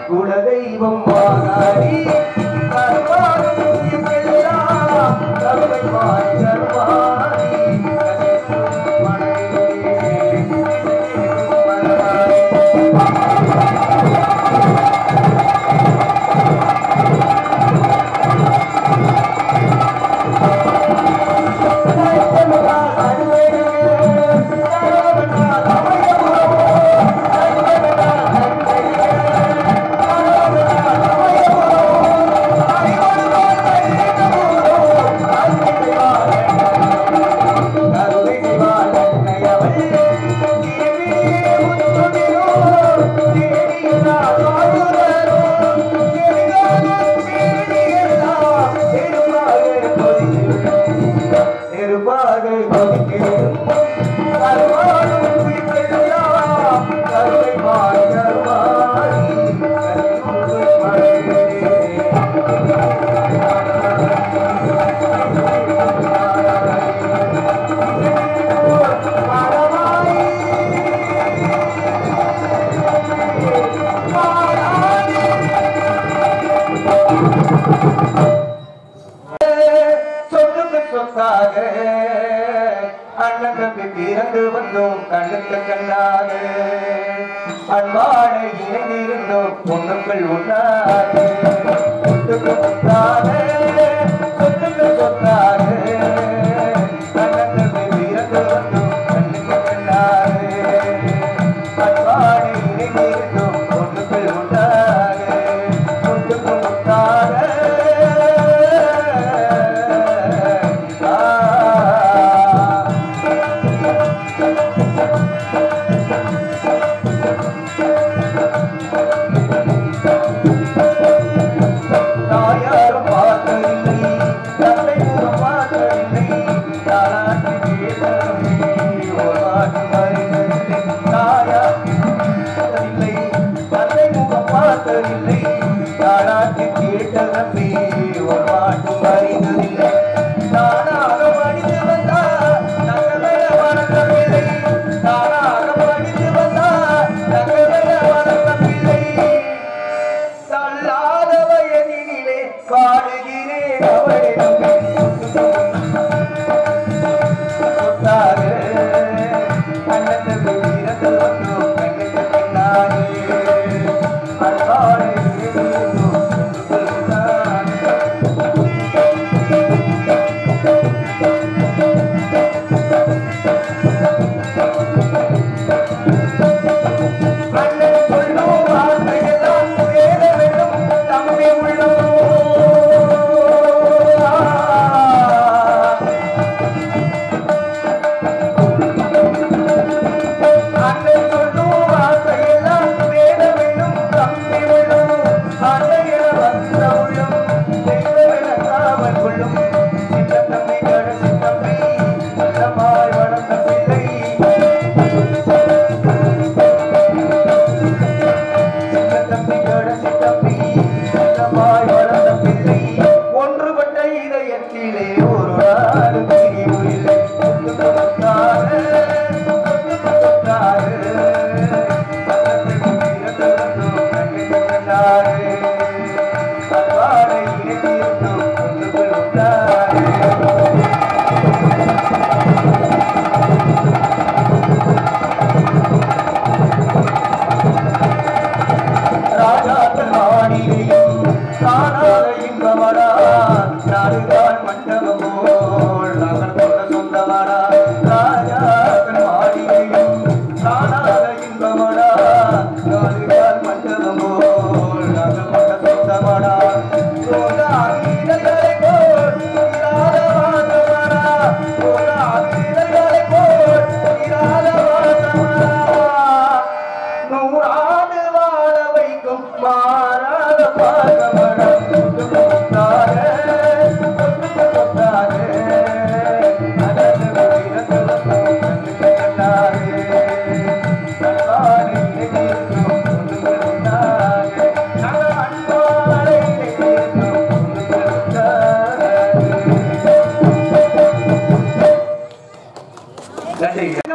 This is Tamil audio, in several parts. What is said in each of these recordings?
குலதெய்வம் வாழாடி கருவாடும் எல்லாம் கருவை வாய் கருவாடி இறந்து வந்தோம் கண்ணுக்கு கண்ணாக அன்பான இணைந்திருந்தோம் பொண்ணுக்கள் ஒன்றாக சொத்துக்கு சொத்தாக சொத்துக்கு சொத்தாக கண்ணுக்கு இறந்து வந்தோம் கண்ணுக்கு கண்ணாக அன்பான இணைந்திருந்தோம் பொண்ணுக்கள் ஒன்றாக சொத்துக்கு சொத்தாக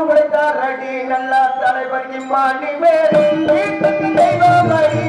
உழைத்தார் அடி நல்ல தலைவர் இம்மாண்டி மேரி தெய்வம் அடி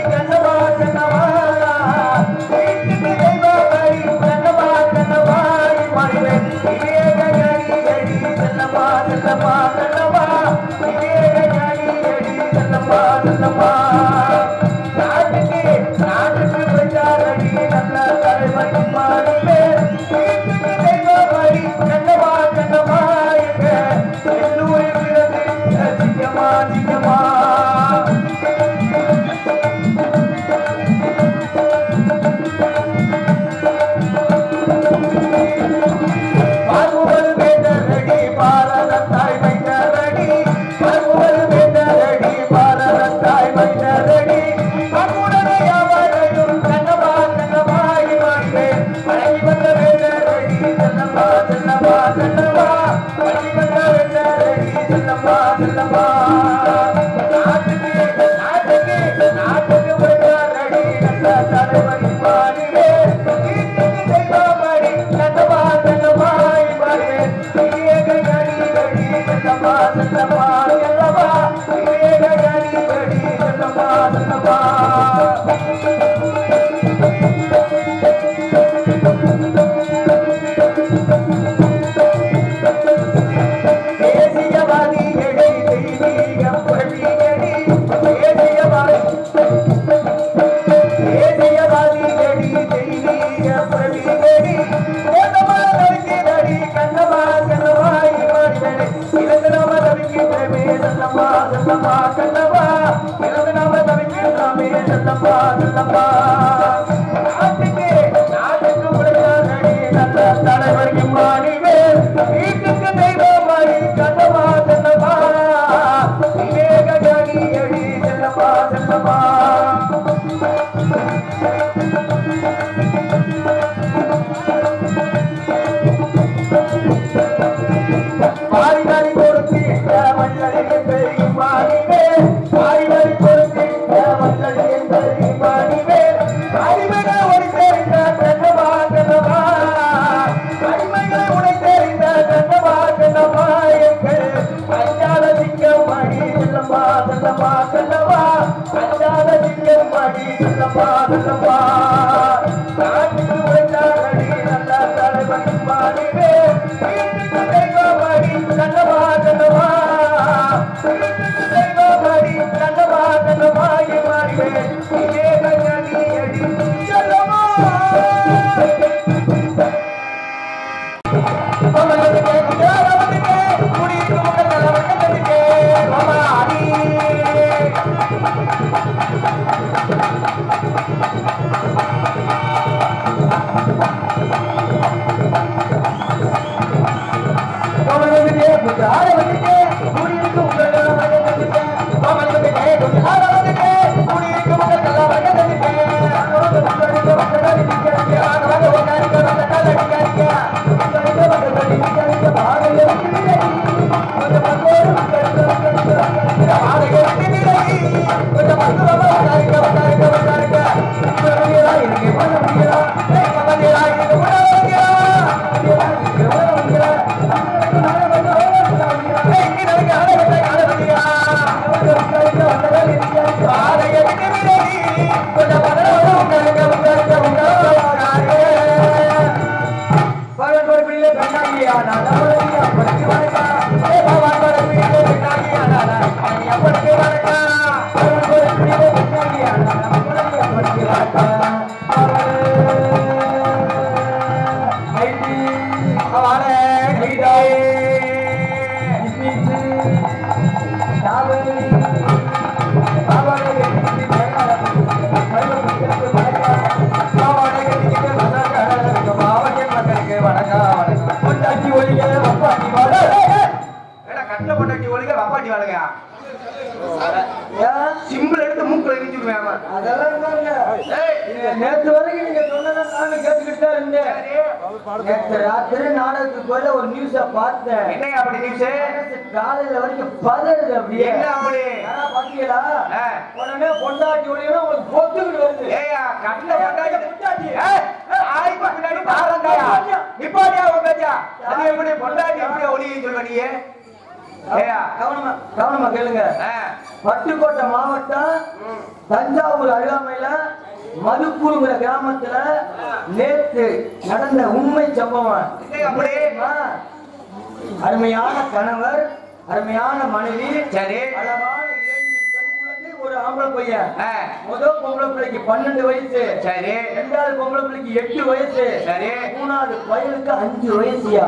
செல்லம்மா தேசியவாதி எடி தெய்வீகம் பிரதியடி தேசியவாதி எடி தெய்வீக பிரதியடி ஓதமா நடிக்கிறடி கண்ணமா கண்ணமாய் மாறினே இலங்கனாம நடிக்கிறமே செல்லம்மா செல்லம்மா கண்ணமா இலங்கனாம நடிக்கிறமே செல்லம்மா செல்லம்மா நாட்டுக்கு உழையாதடி நல்ல தலைவருக்கு மாறிவே வீட்டுக்கு தெய்வமாய் கண்ணமா செல்லம்மா விவேக ஞானி எடி செல்லம்மா செல்லம்மா மாறினாரி பொறுத்து மன்னரையே பெரிய மாறிவே மாறினாரி பொறுத்து மன்னரையே பெரிய மாறிவே அடிமைகளை உடை தெரிந்த கண்ணமா கண்ணமா அடிமைகளை உடை தெரிந்த கண்ணமா கண்ணமா எங்கள் அஞ்சாத சிங்கம் மணி செல்லம்மா செல்லம்மா கண்ணமா அஞ்சாத சிங்கம் மணி செல்லம்மா செல்லம்மா நாட்டுக்கு உழைத்தாரடி நல்ல தலைவன் மாறிவே வீட்டுக்கு தெய்வமடி கண்ணமா கண்ணமா வீட்டுக்கு தெய்வமடி கண்ணமா கண்ணமாகி மாறிவே இதே கண்ணி அடி செல்லம்மா சிம்பிள் எடுத்து மூக்குல எரிஞ்சுடுவேன். நேற்று வரைக்கும் நீங்க சொன்னதான் நானும் கேட்டுக்கிட்டே இருந்தேன். நேற்று ராத்திரி நாடகத்துக்கு போய் ஒரு நியூஸ பார்த்தேன். என்ன அப்படி நியூஸ்? காலையில வரைக்கும் பதறுது. அப்படி என்ன அப்படி பாத்தீங்களா? உடனே பொண்டாட்டி ஒளியும் உங்களுக்கு பொத்துக்கிட்டு வருது. ஏயா கண்ட பொண்டாட்டி ஆய்ப்பு பின்னாடி பாருங்கயா நிப்பாடியா உங்கஜா அது எப்படி பொண்டாட்டி எப்படி ஒளியும் சொல்லுவ நீ? கவனமா கேளுங்க. பட்டுக்கோட்டை மாவட்டம் தஞ்சாவூர் அருகாமையில மதுப்பூருங்கிற கிராமத்துல நேற்று நடந்த உண்மை சம்பவம். அருமையான கணவர், அருமையான மனைவி, அழகான ஒரு ஆம்பளை பையன். முதல் பொம்பளை பிள்ளைக்கு 12 வயசு, இரண்டாவது பொம்பளை பிள்ளைக்கு 8 வயசு, மூணாவது பையனுக்கு 5 வயசுயா.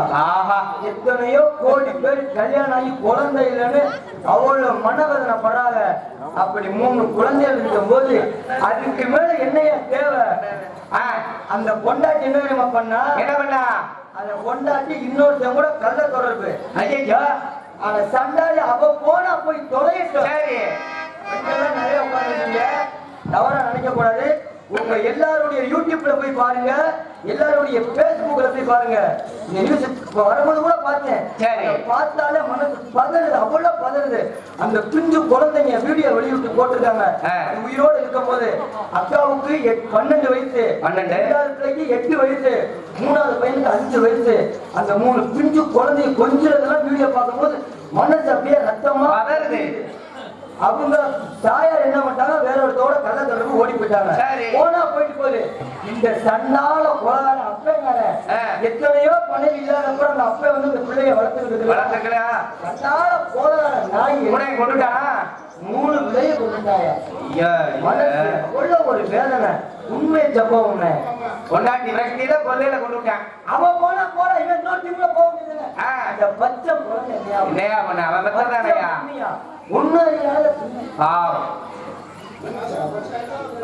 எத்தனையோ கோடி பேர் கல்யாணம் ஆகி குழந்தை இல்லைன்னு அவ்வளவு மனவேதனை படாத. அப்படி 3 குழந்தைகள் இருக்கும் போது அதுக்கு மேல என்னைய தேவை? அந்த பொண்டாட்டி என்ன தெரியுமா பண்ணா? என்ன பண்ணா? அந்த பொண்டாட்டி இன்னொருத்தன் கூட கள்ள தொடர்பு. ஐயா அந்த சண்டாளி அவ போனா போய் தொலையட்டும். நிறைய உட்கார்ந்துருக்கீங்க, தவறா நினைக்க கூடாது. உங்க எல்லாருடைய யூடியூப்ல போய் பாருங்க, எல்லாருடைய பேஸ்புக்ல போய் பாருங்க. இந்த நியூஸ் வரும்போது கூட பார்த்தேன். பார்த்தாலே மனசு பதறுது, அவ்வளவு பதறுது. அந்த பிஞ்சு குழந்தைங்க வீடியோ வெளியிட்டு போட்டிருக்காங்க. உயிரோடு இருக்கும் போது அக்காவுக்கு 12 வயசு, 12வது பிள்ளைக்கு 8 வயசு, மூணாவது பையனுக்கு 5 வயசு. அந்த 3 பிஞ்சு குழந்தைய கொஞ்சிறதெல்லாம் வீடியோ பார்க்கும் போது மனசு அப்படியே ரத்தமா பதறுது. அவங்க தாயார் என்ன பண்ணாங்க, வேற ஒருத்தோட கள்ள தொடர்பு ஓடி போயிட்டாங்க. போனா போயிட்டு போகுது. இந்த சன்னால கொலகார அப்பங்கார எத்தனையோ பணம் இல்லாதப்ப அந்த அப்ப வந்து இந்த பிள்ளைய வளர்த்துக்கிட்டு சன்னால கொலகார நாய் கொண்டுட்டான். 3 பிள்ளைய கொண்டுட்டாங்க. உள்ள ஒரு வேதனை. உண்மை சம்பவம். கொண்டாட்டி விரட்டியில கொள்ளையில கொண்டுட்டான். அவன் போனா போற இவன் நோட்டி கூட போக முடியல. அந்த பச்சை குழந்தை அவன் பெற்றதானையா ஒண்ணு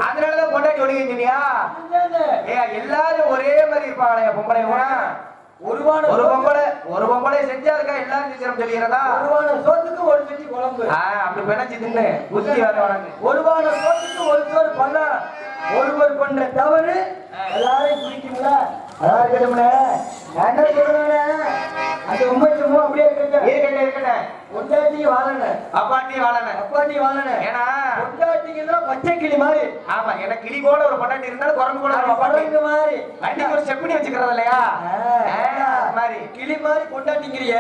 அதனாலதான் கொண்டாட்டி ஒழுங்கியா எல்லாரும் ஒரே மாதிரி இருப்பாங்களே பொம்பளை கூட ஒரு பொம்பளை செஞ்சா இருக்கா எல்லாரும் செஞ்சிடும் சொல்லிடுறதா ஒருவான சோத்துக்கு ஒரு செட்டி குழம்பு அப்படி பிணைச்சு தின்னு புத்தி வர ஒருவான சோத்துக்கு ஒரு சோறு பண்ண ஒருவர் பண்ற தவறு எல்லாரையும் பிடிக்கும்ல அதான் இருக்கட்டும்ல என்ன சொல்றேன் அந்த உண்மைச்சுமோ அப்படியே இருக்கட்டும் பொண்டாட்டி வாழணும் அப்பாட்டி வாழணும் ஏன்னா பொண்டாட்டிங்கன்னா பச்சை கிளி மாதிரி ஆமா எனக்கு கிளி கூட ஒரு பொண்டாட்டி இருந்தாலும் குரங்கு கூட குரங்கு மாதிரி வண்டிக்கு ஒரு செப்பனி வச்சுக்கிறது இல்லையா மாதிரி கிளி மாதிரி பொண்டாட்டிங்கிறிய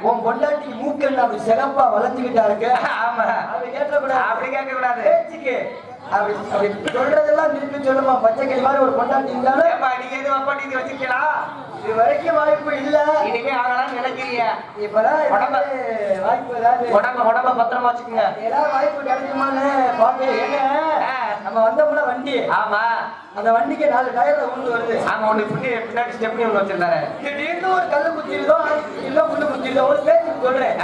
உன் பொண்டாட்டி மூக்கல் அப்படி சிறப்பா வளைஞ்சுக்கிட்டா இருக்கு ஆமா அப்படி கேட்க கூடாது பேச்சுக்கு அப்படி சொல்றதெல்லாம் திருப்பி சொல்லுமா பச்சை கிளி மாதிரி ஒரு பொண்டாட்டி இருந்தாலும் நீங்க எதுவும் அப்பாட்டி வச்சிருக்கலாம் இது வரைக்கும் வாய்ப்பு இல்ல இனிமே ஆகலாம் நினைக்கிறீங்க இப்பதான் வாய்ப்பு ஏதாவது உடம்ப பத்திரமா வச்சுக்கோங்க ஏதாவது வாய்ப்பு கிடைக்குமான்னு பாக்க நம்ம வந்தோம்னா வண்டி ஆமா அந்த வண்டிக்கு 4 டயர்ல உண்டு வருது ஆமா ஒண்ணு பின்னாடி ஸ்டெப்னி ஒண்ணு வச்சிருந்தாரு திடீர்னு ஒரு கல்லு குத்திடுதோ இல்ல முள்ளு குத்திடுதோ ஒரு பேச்சுக்கு சொல்றேன்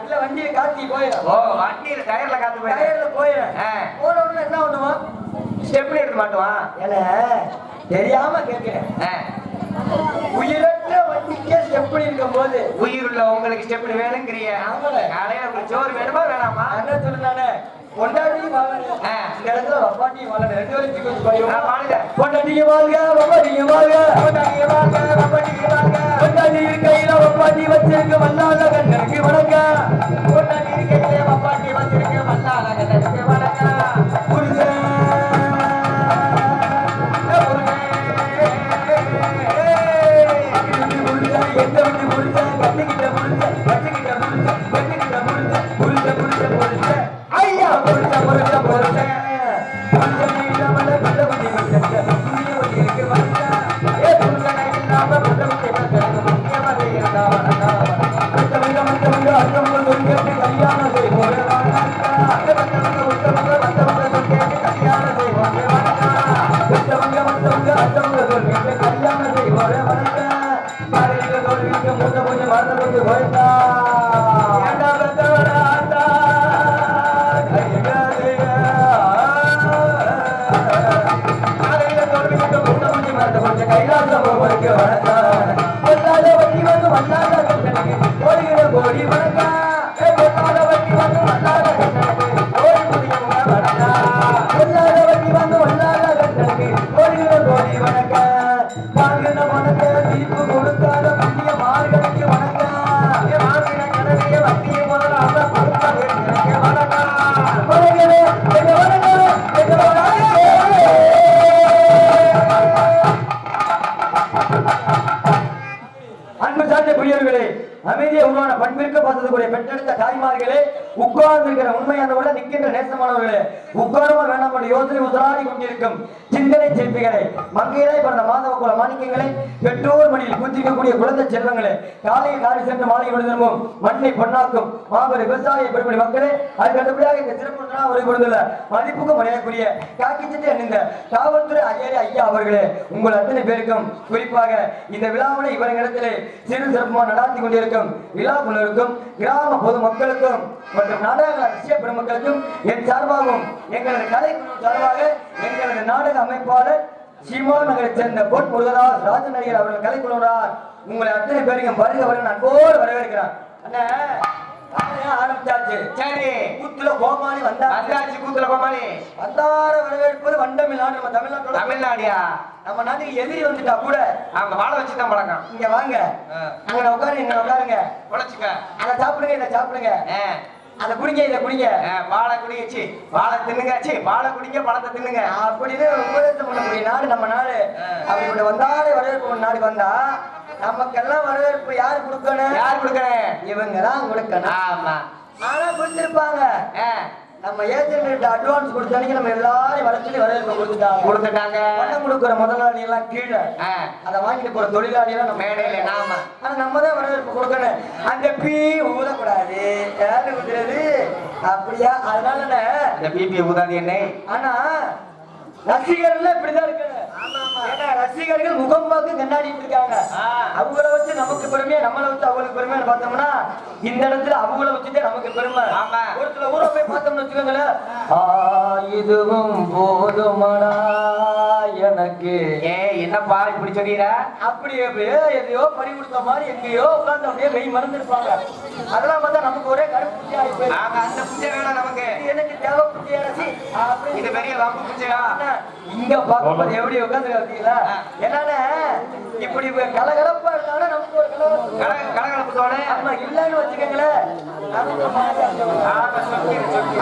இல்ல வண்டியை காத்தி போயிடும் வண்டியில டயர்ல காத்து போயிடும் போன உடனே என்ன பண்ணுவான் ஸ்டெப்னி எடுக்க மாட்டுவான் ஏன்னா தெரியாம கேட்கிறேன் உயிரற்ற வண்டிக்கே ஸ்டெப்னி இருக்கும் போது உயிர் உள்ள உங்களுக்கு ஸ்டெப்னி வேணுங்கிறிய காலையில சோறு வேணுமா வேணாமா என்ன சொல்லுனானே பொண்டாட்டியும் வாழணும் இந்த இடத்துல அப்பாட்டியும் வாழணும் 2 பேரும் பொண்டாட்டியும் வாழ்க அப்பாட்டியும் வாழ்க பொண்டாட்டி கையில அப்பாட்டி வச்சிருக்க வல்லாத கண்ணனுக்கு வணக்கம் பொண்டாட்டி கையில அப்பாட்டி வச்சிருக்க வல்லாத கண்ணனுக்கு வணக்கம் எந்த விட்டு முடிச்ச கண்ணுகிட்ட முடிச்ச கண்ணுகிட்ட முடிச்ச கண்ணுகிட்ட முடிச்ச முடிச்ச ஐயா முடிச்ச இல்லாமல் நல்ல வண்டி முடிச்ச இருக்கு வந்தா ஏ புருஷனை இல்லாம புத்தகத்தை முக்கியமாக இருந்தா மற்றவங்க அர்த்தவங்க சொல்லிட்டு கல்யாணம் செய்வோம் மற்றவங்க சொல்லிட்டு கல்யாணம் செய்வோம் மற்றவங்க அர்த்தவங்க சொல்லிட்டு கல்யாணம் செய்வோம் வணக்கம் மூத்த கொஞ்சம் மறந்து கொண்டு போயிட்டா கைலாசம் போவதற்கு வணக்கம் வட்டி வந்து வந்தாத ஓடுகிற கோடி வணக்கம் வட்டி வந்து வந்தாத ஓடி முடியும் வட்டி வந்து வந்தாத ஓடுகிற கோடி வணக்கம் வாங்கின பணத்தை தீர்ப்பு கொடுக்காத புண்ணிய மார்களுக்கு வணக்கம் வாங்கின கடனைய வட்டியை முதல்ல கொடுக்க வணக்கம் அன்பு சார்ந்த புரியவர்களே அமைதியை உருவான பண்பிற்கு பார்த்ததுக்குரிய பெற்றெடுத்த தாய்மார்களே உட்கார்ந்து இருக்கிற உண்மையானவர்கள நிற்கின்ற நேசமானவர்களே உட்காரமா வேண்டாம் யோசனை உதராடி கொண்டிருக்கும் சிந்தனை செல்விகளை மங்கையிலே பிறந்த மாதவ குல மாணிக்கங்களை பெற்றோர் மணியில் குந்திக்கக்கூடிய குழந்தை செல்வங்களே காலையில் காலை சென்று மாலை விழுந்தமும் மண்ணை பொன்னாக்கும் மாபெரும் விவசாய பெருமொழி மக்களே அதுக்கு அடுத்தபடியாக இந்த சிறப்பு ஒரு கொடுத்துள்ள மதிப்புக்கும் மரியாதைக்குரிய காக்கிச்சத்தை அணிந்த காவல்துறை ஐயா அவர்களே உங்கள் அத்தனை பேருக்கும் குறிப்பாக இந்த விழாவினை இவரிடத்திலே சிறு சிறப்புமாக நடாத்தி கொண்டிருக்கும் விழா குழுவிற்கும் கிராம பொது மக்களுக்கும் மற்றும் நாடக ரசிக பெருமக்களுக்கும் என் சார்பாகவும் எங்களது கலைக்குழு சார்பாக எங்களது நாடக அமைப்பாளர் சீமா நகரை சேர்ந்த பொன் முருகதாஸ் ராஜநடிகர் அவர்கள் கலைக்குழுவினர் உங்களை அத்தனை பேரையும் வருகிறவர்கள் அன்போடு வரவேற்கிறார். ஆரம்பிச்சாச்சு. சரி, கூத்துல கோமாளி வந்தாச்சு. கூத்துல கோமாளி வந்தார வரவேற்பது வண்டமிழ்நாடு. நம்ம தமிழ்நாட்டோட தமிழ்நாடியா நம்ம நாட்டுக்கு எதிரி வந்துட்டா கூட அவங்க வாழ வச்சுதான் பழக்கம். இங்க வாங்க, அங்க உட்காரு, இங்க உட்காருங்க, உழைச்சுக்க, அதை சாப்பிடுங்க, இதை சாப்பிடுங்க, அதை குடிங்க, இதை குடிங்க, வாழை குடிங்கச்சு, வாழை தின்னுங்கச்சு, வாழை குடிங்க, பழத்தை தின்னுங்க அப்படின்னு உபதேசம் பண்ணக்கூடிய நாடு நம்ம நாடு. அப்படி வந்தாலே வரவேற்பு நாடு வந்தா நமக்கெல்லாம் வரவேற்பு யாரு கொடுக்கணும்? யார் கொடுக்கணும்? இவங்க தான் கொடுக்கணும். ஆமா. ஆனா கொடுத்திருப்பாங்க. நம்ம ஏஜென்ட் அட்வான்ஸ் கொடுத்தாங்க, நம்ம எல்லாரும் வர சொல்லி வரவேற்பு கொடுத்துட்டாங்க. பணம் கொடுக்குற முதலாளி எல்லாம் கீழே, அதை வாங்கிட்டு போற தொழிலாளி எல்லாம் நம்ம மேடையில நாம. ஆனா நம்ம தான் வரவேற்பு கொடுக்கணும். அந்த பீ ஊதக்கூடாது. யாரு ஊதுறது? அப்படியா? அதனால அந்த பிபி ஊதாது என்ன. ஆனா ரசிகர்கள் இப்படிதான் இருக்கு. ஏன்னா ரசிகர்கள் முகம் பார்த்து கண்ணாடிட்டு இருக்காங்க. அவங்கள வச்சு நமக்கு பெருமையா, நம்மளை வச்சு அவங்களுக்கு பெருமைன்னு பார்த்தோம்னா இந்த இடத்துல அவங்கள வச்சுட்டே நமக்கு பெருமை. ஒரு சில ஊரை போய் பார்த்தோம்னு வச்சுக்கோங்களேன், இதுவும் போதுமானா எனக்கு. என்னப்பா இப்படி சொல்லிடுற? அப்படியே எதையோ பறி கொடுத்த மாதிரி எங்கேயோ உட்காந்து அப்படியே கை மறந்துருப்பாங்க. அதெல்லாம் பார்த்தா நமக்கு ஒரே கருப்பு ஆகி அந்த புச்சை வேணாம் நமக்கு. எனக்கு தேவை புச்சை அரசி. இது பெரிய வம்பு புச்சையா? இங்க பார்க்கும்போது எப்படி உட்காந்து பார்த்தீங்களா? என்னால இப்படி கலகலப்பா இருந்தாலும் நமக்கு ஒரு கலகலப்பத்தோட ஆமா இல்லன்னு வச்சுக்கோங்களேன்.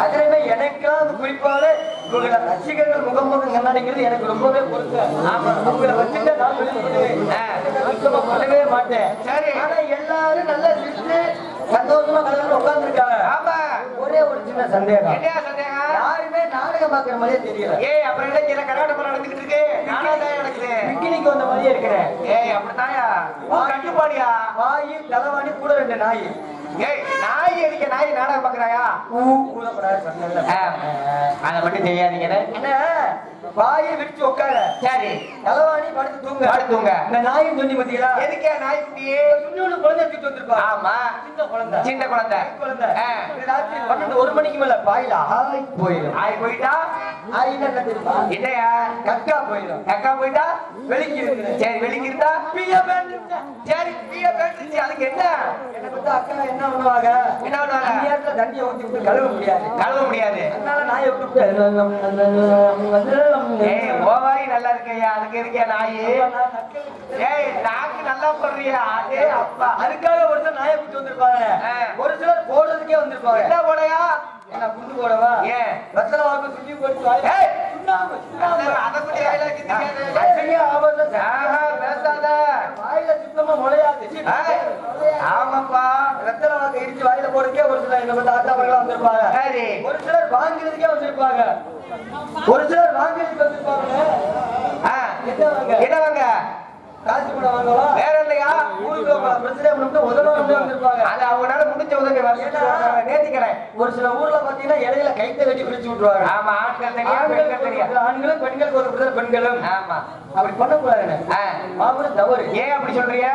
அதுலயுமே எனக்கெல்லாம் குறிப்பாக இவங்கள ரசிகர்கள் முகமுகம் கண்ணாடிங்கிறது எனக்கு ரொம்பவே பொறுத்து. உங்களை வச்சுட்டு நான் பண்ணவே மாட்டேன். சரி, ஆனா எல்லாரும் நல்லா சிரிச்சு சந்தோஷமா கலந்து உட்கார்ந்து இருக்காங்க. ஆமா, ஒரே ஒரு சின்ன சந்தேகம். யாருமே நாடகம் பாக்குற மாதிரியே தெரியல. அப்புறம் என்ன கர்நாடகம் நடந்துகிட்டு இருக்கு? நாடகம் நடக்குது. பிக்னிக் வந்த மாதிரியே இருக்கிறேன். அப்படித்தாயா? கட்டுப்பாடியா? வாயி தலைவாணி கூட 2 நாய். நாய் அடிக்க நாய் நாடகம் பாக்குறாயா? அதை மட்டும் தெரியாதீங்க. என்ன வாயை விரிச்சு உட்கார. சரி, தலைவாணி படுத்து தூங்க. இந்த நாயும் சொல்லி பாத்தீங்களா? எதுக்கே நாய் குட்டியே? இன்னொரு குழந்தை தூக்கிட்டு வந்திருப்பா. ஆமா, சின்ன குழந்தை. ராத்திரி 12 1 மணிக்கு மேல பாயில ஆய் போயிடும். ஆய் போயிட்டா ஆயினா என்ன தெரியுமா? இல்லையா, கக்கா போயிடும். கக்கா போயிட்டா வெளிக்கு இருக்கு. சரி, வெளிக்கு இருந்தா பிய பேண்டுச்சு. சரி, பிய பேண்டுச்சு. அதுக்கு என்ன? என்ன பத்தி அக்கா என்ன பண்ணுவாங்க? என்ன பண்ணுவாங்க? நேரத்துல தண்ணியை ஊத்தி விட்டு கழுவ முடியாது. அதனால நாயை விட்டு ஓவாரி நல்லா இருக்கையா? அதுக்கு இருக்கியா நாய்? நாக்கு நல்லா போடுறியா? அதே அப்பா, அதுக்காக ஒரு சிலர் நாயை விட்டு வந்திருப்பாங்க. ஒரு சிலர் போடுறதுக்கே வந்திருப்பாங்க. என்ன போடையா? என்ன குண்டு போடவா? ஏன் வெத்தலை வாக்கு சுத்தி போட்டு பேசாத, வாயில சுத்தமா முளையாது. ஆமாப்பா, வெத்தலை வாக்கு இடிச்சு வாயில போடுறதுக்கே ஒரு சிலர் என்ன தாத்தாவர்களா வந்திருப்பாங்க. சரி, ஒரு சிலர் வாங்குறதுக்கே வந்திருப்பாங்க. ஒரு சிலர் வாங்குறதுக்கு வந்திருப்பாங்க. என்ன வாங்க? காசு கூட வாங்கவா? வேற இல்லையா? ஊருக்கு பிரச்சனை பண்ணிட்டு உதவி வந்திருப்பாங்க. அது அவங்களால முடிஞ்ச உதவி நேர்த்திக்கிறேன். ஒரு சில ஊர்ல பாத்தீங்கன்னா இடையில கைத்தை வெட்டி பிரிச்சு விட்டுருவாங்க. ஆமா, ஆண்கள் தனியா, பெண்கள் தனியா. ஆண்களும் பெண்களுக்கு ஒரு பிரச்சனை, பெண்களும். ஆமா, அப்படி பண்ணக்கூடாது. மாபெரும் தவறு. ஏன் அப்படி சொல்றீங்க?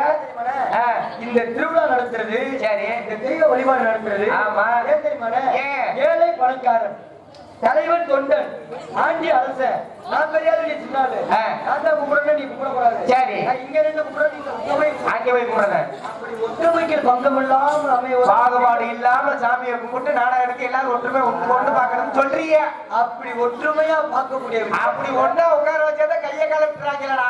இந்த திருவிழா நடத்துறது, சரி, இந்த தெய்வ வழிபாடு நடத்துறது, ஆமா, ஏன் தெரியுமா? ஏழை பணக்காரன், தலைவன் தொண்டன், ஆண்டி அரசன், நான் பெரியாரு நீ சின்னாலு, நான் தான் கும்பிடுறேன் நீ கும்பிடக்கூடாது. சரி, இங்க இருந்து கும்பிடுறேன் அங்கே போய் கும்பிடுறேன். அப்படி ஒற்றுமைக்கு பங்கம் இல்லாம அமைய பாகுபாடு இல்லாம சாமியை கும்பிட்டு நாடகம் எடுக்க எல்லாரும் ஒற்றுமை ஒன்று பார்க்கணும்னு சொல்றீங்க. அப்படி ஒற்றுமையா பார்க்கக்கூடிய, அப்படி ஒன்னா உட்கார வச்சாதான் கையை கலப்பிடுறாங்களா?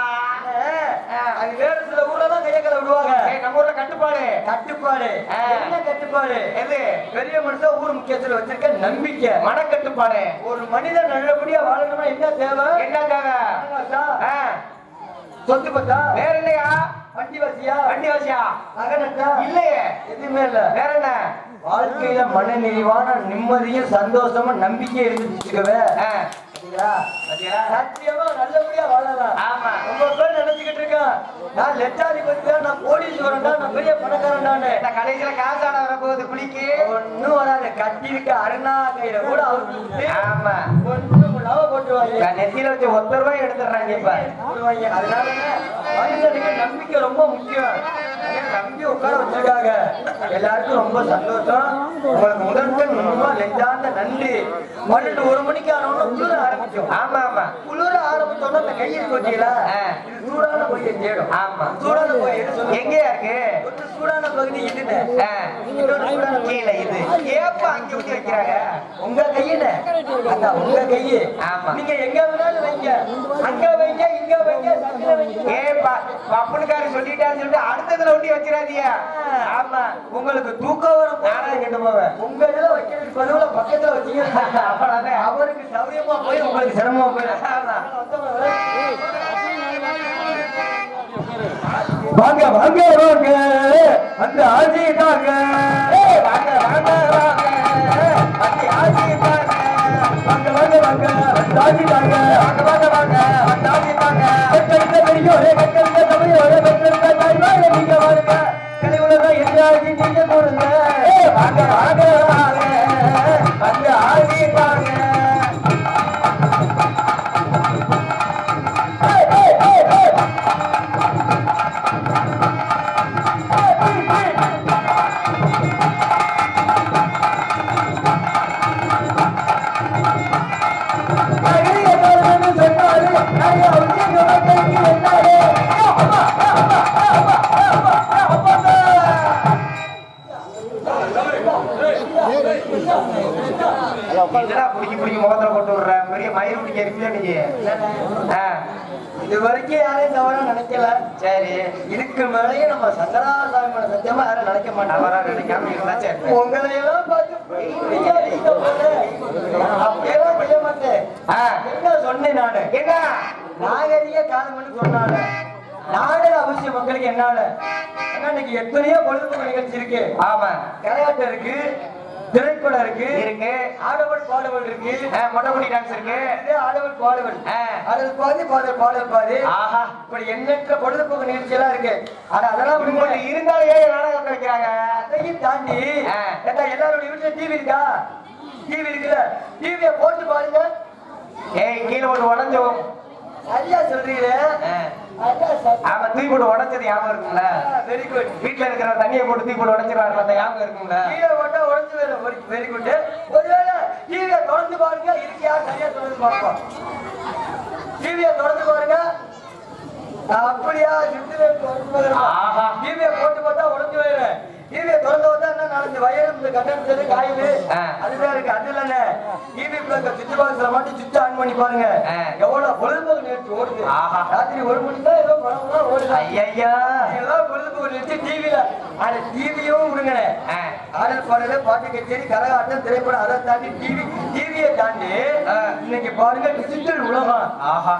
அது வேற சில ஊர்ல தான் கையை கல விடுவாங்க. நம்ம ஊர்ல கட்டுப்பாடு. என்ன கட்டுப்பாடு? எது? பெரிய மனுஷன் ஊர் முக்கியத்துல வச்சிருக்க நம்பிக்கை, மனக்கட்டுப்பாடு. ஒரு மனிதன் நல்லபடியா வாழணும்னா என்ன தேவை? என்ன தேவை? சொத்து பத்தா? வேற இல்லையா? வண்டி வசியா? நகனட்டா? இல்லையே, எதுவுமே இல்ல. வேற என்ன? வாழ்க்கையில மன நிறைவான நிம்மதியும் சந்தோஷமும் நம்பிக்கை இருந்துச்சுக்கவே சத்தியமா நல்லபடியா வாழலாம். ஆமா, ரொம்ப பேர் நினைச்சுக்கிட்டு இருக்கேன், நான் லட்சாதிபதியா, நான் கோடீஸ்வரன்டா, நான் பெரிய பணக்காரன்டான்னு. கடைசியில காசாட வரப்போகுது குளிக்கு. ஒண்ணும் வராது. கட்டிருக்க அருணா கையில கூட அவருக்கு ஆமா ஒண்ணும் இல்லாம போட்டுருவாங்க. நெத்தியில வச்சு 1 ரூபாய் எடுத்துடுறாங்க. இப்ப போடுவாங்க. அதனால மனிதனுக்கு நம்பிக்கை ரொம்ப முக்கியம். நம்பி உட்கார வச்சிருக்காங்க. எல்லாருக்கும் ரொம்ப சந்தோஷம். உங்களுக்கு முதற்கண் ரொம்ப நெஞ்சார்ந்த நன்றி. 12 1 மணிக்கு ஆனோம்னா குளிர ஆரம்பிக்கும். ஆமா ஆமா, குளிர ஆரம்பிச்சோம்னா அந்த கையில் வச்சீங்களா, இது சூடான போய் தேடும். ஆமா, சூடான போய் எங்கேயா இருக்கு? ஒரு சூடான பகுதி இதுன்னு, கீழே இது ஏப்பா அங்க ஊத்தி வைக்கிறாங்க? உங்க கையில, அதான் உங்க கையை. ஆமா, நீங்க எங்க வேணாலும் வைங்க, அங்க வைங்க, இங்க வைங்க, சங்கில வைங்க. ஏப்பா பப்புனுக்காரு சொல்லிட்டான்னு சொல்லிட்டு அடுத்ததுல ஒட்டி வச்சிடாதீங்க. ஆமா, உங்களுக்கு தூக்கம் வரும். நானும் கெட்டு போவேன். உங்க இதுல வைக்கிறதுக்கு பதிவுல பக்கத்துல வச்சீங்க, அவருக்கு சௌரியமா போய் உங்களுக்கு சிரமமா போயிடும். வாங்க வாங்க வாங்க அந்த ஆட்சி தாங்க வாங்க வாங்க வாங்க அந்த ஆட்சி தாங்க வாங்க வாங்க வாங்க அந்த ஆட்சி தாங்க வாங்க வாங்க வாங்க அந்த ஆட்சி தாங்க கட்டளித்த பெரியோரே கட்டளித்த தமிழோரே கட்டளித்த தாய்மாரே நீங்க வாருங்க கலைவுலக எந்த ஆட்சி நீங்க போடுங்க வாங்க வாங்க வாங்க அந்த ஆட்சி தாங்க இது வரைக்கும் யாரையும் தவறா நினைக்கல. சரி, இதுக்கு மேலேயே நம்ம சங்கராசாமி மேல சத்தியமா யாரும் நினைக்க மாட்டோம். அவரா நினைக்காம இருந்தா சரி. உங்களை எல்லாம் பார்த்து அப்படியெல்லாம் செய்ய மாட்டேன். என்ன சொன்னேன் நானு? என்ன நாகரிக காலம் சொன்னால நாடக அவசியம் மக்களுக்கு என்னால இன்னைக்கு எத்தனையோ பொழுதுபோக்கு நிகழ்ச்சி இருக்கு. ஆமா, கலையாட்டம் இருக்கு, திரைப்படம் இருக்கு, ஆடவள் பாடவள் இருக்கு, மொட்டமுடி டான்ஸ் இருக்கு, ஆடவள் பாடவள் ஆடல் பாதி பாடல் பாதி. ஆஹா, இப்படி எண்ணற்ற பொழுதுபோக்கு நிகழ்ச்சி எல்லாம் இருக்கு. ஆனா அதெல்லாம் இருந்தாலே நாடகம் வைக்கிறாங்க. அதையும் தாண்டி எல்லாரோட வீட்டுல டிவி இருக்கா? டிவி இருக்குல்ல, டிவியை போட்டு பாருங்க. கீழே ஒன்று உடஞ்சோம். சரியா சொல்றீங்க. ஆமா, தூக்கி போட்டு உடச்சது ஞாபகம் இருக்குங்களா? Very good. வீட்டுல இருக்கிற தண்ணியை போட்டு தூக்கி போட்டு உடச்சிருவாங்க, அந்த ஞாபகம் இருக்குங்களா? கீழே போட்டா உடஞ்சு வரும். Very good. ஒருவேளை டிவியை தொடர்ந்து பாருங்க, இருக்கு யார் சரியா தொடர்ந்து பார்ப்போம். டிவியை தொடர்ந்து பாருங்க. அப்படியா? டிவியை போட்டு பார்த்தா உடஞ்சு போயிடும். டிவியை திறந்து பார்த்தா என்ன நாலஞ்சு வயலும் கட்டணம் காயுது. அதுதான் இருக்கு. அது இல்ல, டிவி சுவிட்ச் பாக்ஸ்ல மாட்டி சுவிட்ச் ஆன் பண்ணி பாருங்க, எவ்வளவு பொழுதுபோக்கு நிகழ்ச்சி ஓடுது. ராத்திரி 1 மணி தான் ஏதோ படம் ஓடுது. ஐயா, எல்லாம் பொழுதுபோக்கு நிகழ்ச்சி டிவில. ஆனா டிவியும் விடுங்க, ஆடல் பாடல, பாட்டு கச்சேரி, கரகாட்டம், திரைப்படம், அதை தாண்டி டிவியை தாண்டி இன்னைக்கு பாருங்க டிஜிட்டல் உலகம். ஆஹா,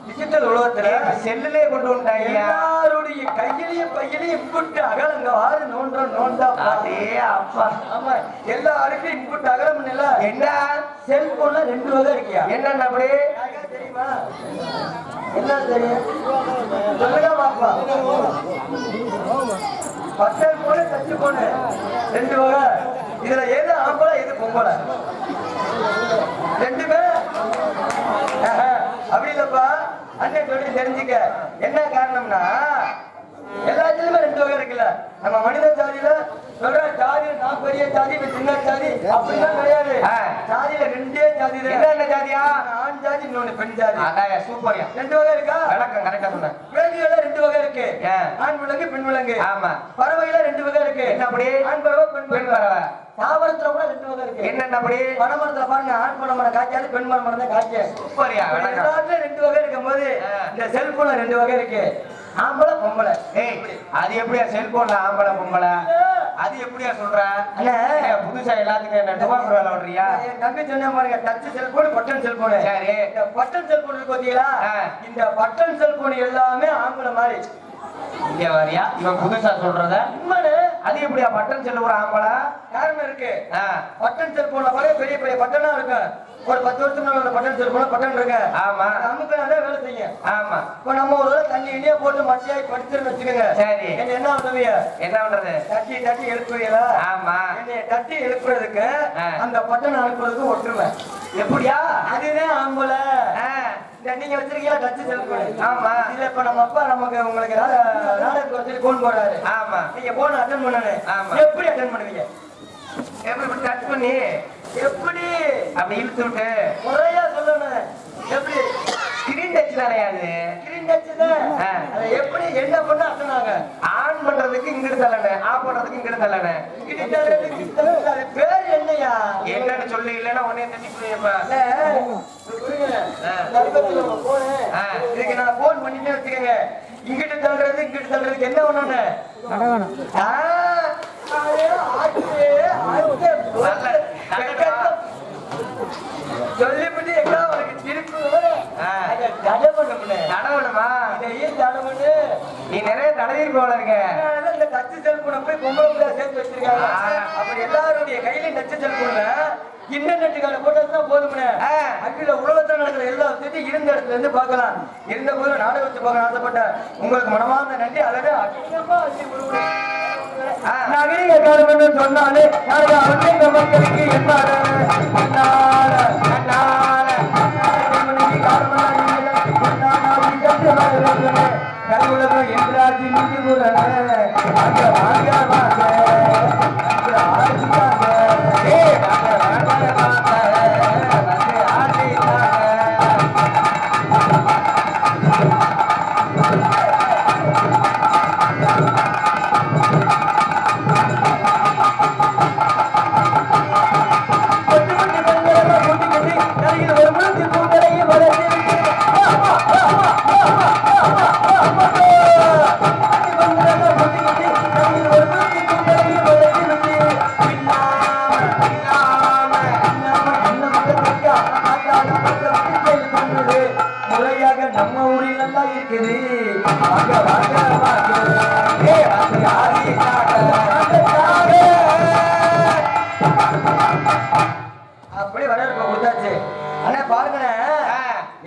டிஜிட்டல் உலகத்துல செல்லுலே கொண்டு வந்தாங்க. எல்லாருடைய கையிலையும் பையிலையும் இன்புட்டு அகலங்க வாரு நோண்டா பாட்டே அப்பா. ஆமா, எல்லாருக்கும் இன்புட்டு அகலம் இல்ல. என்ன செல்போன்ல 2 வகை இருக்கியா? என்னென்ன அப்படி தெரியுமா? என்ன தெரியும் சொல்லுங்க பாப்பா. பட்டல் போன டச் போன 2 வகை. இதுல எது ஆம்பளை எது பொம்பளை? 2 பேர் அப்படி இல்லப்பா. அண்ணன் சொல்லி தெரிஞ்சுக்க. என்ன காரணம்னா எல்லாத்துலயுமே 2 வகை இருக்குல்ல. நம்ம மனித ஜாதியில சொல்ற ஜாதி, நான் பெரிய ஜாதி, சின்ன ஜாதி அப்படிலாம் கிடையாது. ஜாதியில 2 ஜாதி. என்ன ஜாதியா? ஆண் ஜாதி, இன்னொன்னு பெண் ஜாதி. சூப்பர். 2 வகை இருக்கா? விளக்கம் கரெக்டா சொன்னேன். விலங்குகள்ல 2 வகை இருக்கு. ஆண் விலங்கு, பெண் விலங்கு. ஆமா. பறவையில 2 வகை இருக்கு. என்ன அப்படி? ஆண் பறவை, பெண் பறவை. தாவரத்துல கூட 2 வகை இருக்கு. என்னென்ன அப்படி? பனைமரத்துல பாருங்க, ஆண் பனைமரம் காய்க்காது, பெண் மரம் தான் காய்க்கும். சூப்பர்யா. எல்லாத்துலயும் 2 வகை இருக்கும் போது இந்த செல்போன்ல 2 வகை இருக்கு. ஆம்பளை பொம்பளை. அது எப்படியா செல்போன்ல ஆம்பளை பொம்பளை? அது எப்படியா சொல்ற? புதுசா எல்லாத்துக்கும் என்ன டுபாக்கு வேலை விடுறியா? என் தம்பி சொன்ன பாருங்க, டச் செல்போன், பட்டன் செல்போன். சரி, இந்த பட்டன் செல்போன் இருக்கு பாத்தீங்களா? இந்த பட்டன் செல்போன் எல்லாமே ஆம்பளை மாதிரி. இங்க வரியா? இவன் புதுசா சொல்றத அது எப்படியா பட்டன் செல்போன் ஆம்பளை? காரணம் இருக்கு. பட்டன் செல்போன்ல பாருங்க, பெரிய பெரிய பட்டனா இருக்கு. ஒரு 10 வருஷம் முன்னாடி பட்டன் செல்போன் பட்டன் இருக்கு. ஆமா, நமக்கு நல்லா வேலை செய்யும். ஆமா, இப்ப நம்ம ஒரு தண்ணி எண்ணெய போட்டு மட்டியாய் படிச்சிருந்து வச்சுக்கோங்க. சரி, என்ன பண்ணுவீங்க? என்ன பண்றது? தட்டி எழுப்புவீங்களா? ஆமா, என்னைய தட்டி எழுப்புறதுக்கு அந்த பட்டன் அனுப்புறதுக்கு ஒட்டுருவேன். எப்படியா? அதுதான் ஆம்பளை. நீங்க வச்சிருக்கீங்களா டச் செல்போன்? ஆமா. இல்ல, இப்ப நம்ம அப்பா நமக்கு உங்களுக்கு நாடகத்துக்கு வச்சுட்டு போன் போடுறாரு. ஆமா, நீங்க போன் அட்டன் பண்ணணும். ஆமா, எப்படி அட்டன் பண்ணுவீங்க? எப்படி டச் பண்ணி எப்படி அப்படி இழுத்து விட்டு முறையா சொல்லணும். எப்படி? ஸ்கிரீன் டச் தானே அது? ஸ்கிரீன் டச் தான். அதை எப்படி என்ன பண்ண அட்டனாங்க? ஆன் பண்றதுக்கு இங்கிட்டு தள்ளணும், ஆஃப் பண்றதுக்கு இங்கிட்டு தள்ளணும். இங்கிட்டு தள்ளறதுக்கு அது பேர் என்னையா? என்னன்னு சொல்லி இல்லைன்னா உடனே தண்ணி புரியப்பா. இதுக்கு நான் போன் பண்ணிட்டே வச்சுக்கோங்க. இங்கிட்டு தள்ளுறதுக்கு என்ன ஒண்ணு சொல்லிவிட்டு எங்க உனக்கு திருப்பி தடவணுமா? இதையே தடவணு நீ நிறைய தலைவர் போல இருக்க. இந்த டச் செல்போனை போய் பொம்பளை பிள்ளை சேர்த்து வச்சிருக்காங்க. அப்படி எல்லாருடைய கையில டச் செல்போன்ல இன்டர்நெட்டுக்கான போட்டோஸ்னா போதும்னே. அகில உலகத்துல நடக்கிற எல்லா விஷயத்தையும் இருந்த இடத்துல இருந்து பார்க்கலாம். இருந்த போது நாடகம் வச்சு பார்க்க ஆசைப்பட்ட உங்களுக்கு மனமார்ந்த நன்றி. அதோட அதிகமா நகரிக காலம் சொன்னாலே அவர்கள் மக்களுக்கு என்னால கல்வுலகம் என்றாச்சு நின்று நம்ம ஊரில் நல்லா இருக்குது. அப்படி வரவேற்பு கொடுத்தாச்சு. ஆனா பாருங்கண்ணே,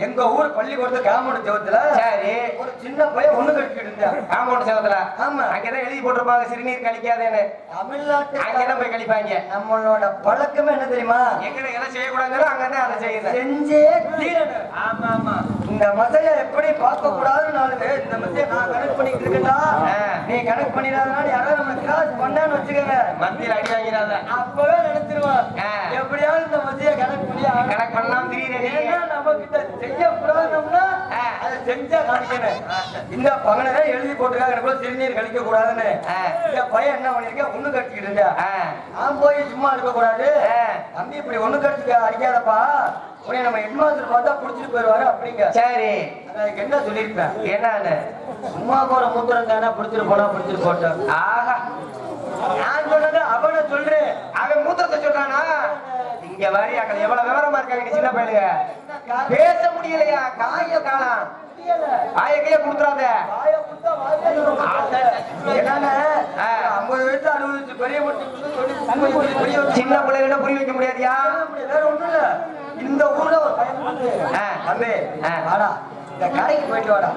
எங்க ஊர் பள்ளிக்கூடத்து காம்பவுண்ட் செவத்துல சரி ஒரு சின்ன பையன் ஒண்ணு கட்டிக்கிட்டு இருந்தான். காம்பவுண்ட் செவத்துல? ஆமா. அங்கதான் எழுதி போட்டிருப்பாங்க சிறுநீர் கழிக்காதேன்னு. தமிழ்நாட்டு அங்கதான் போய் கழிப்பாங்க. நம்மளோட பழக்கமே என்ன தெரியுமா? எங்க எதை செய்யக்கூடாது அங்கதான் அதை செய்யணும். செஞ்சே தீரணும். ஆமா ஆமா. இந்த மசைய எப்படி பார்க்க கூடாதுன்னு நாளுங்க இந்த மசைய நான் கணக்கு பண்ணிட்டு இருக்கேன்டா. நீ கணக்கு பண்ணிடாதனால யாராவது நம்ம கிராஸ் பண்ணான்னு வச்சுக்கோங்க, மத்தியில் அடி வாங்கிறாத அப்பவே நினைச்சிருவான். எப்படியாவது இந்த மசைய கணக்கு பண்ணி கணக்கு பண்ணலாம் திடீர்னு நம்ம கிட்ட செய்யக்கூடாதுன்னா அதை செஞ்சா காணிக்கணும். இந்த பங்கனை எழுதி போட்டுருக்காங்க கூட சிறுநீர் கழிக்க கூடாதுன்னு. இந்த பையன் என்ன பண்ணிருக்கேன், ஒண்ணு கட்டிக்கிட்டு இருந்தா நான் போய் சும்மா இருக்க கூடாது தம்பி இப்படி ஒண்ணு கட்டிக்க அடிக்காதப்பா, உடனே நம்ம ஹெட்மாஸ்டர் பார்த்தா புடிச்சிட்டு போயிருவாரு அப்படிங்க. சரி அதுக்கு என்ன சொல்லிருப்பேன், என்னன்னு சும்மா போற மூத்திரம் தானே புடிச்சிட்டு போட்டோம். ஆஹா நான் சொன்னது அவனை சொல்றேன், அவன் மூத்திரத்தை சொல்றானா? இங்க வாரி அக்கல எவ்வளவு விவரமா இருக்காங்க சின்ன பையனுங்க, பேச முடியலையா? காய காலம் காயக்கையே கொடுத்துறாத. என்னன்னா 50 வயசு 60 வயசு பெரிய சின்ன பிள்ளைகிட்ட புரிய வைக்க முடியாதியா? வேற ஒண்ணும் இல்ல. இந்த ஊர்ல ஒரு பையன் தம்பி வாடா இந்த கடைக்கு போயிட்டு வாடா,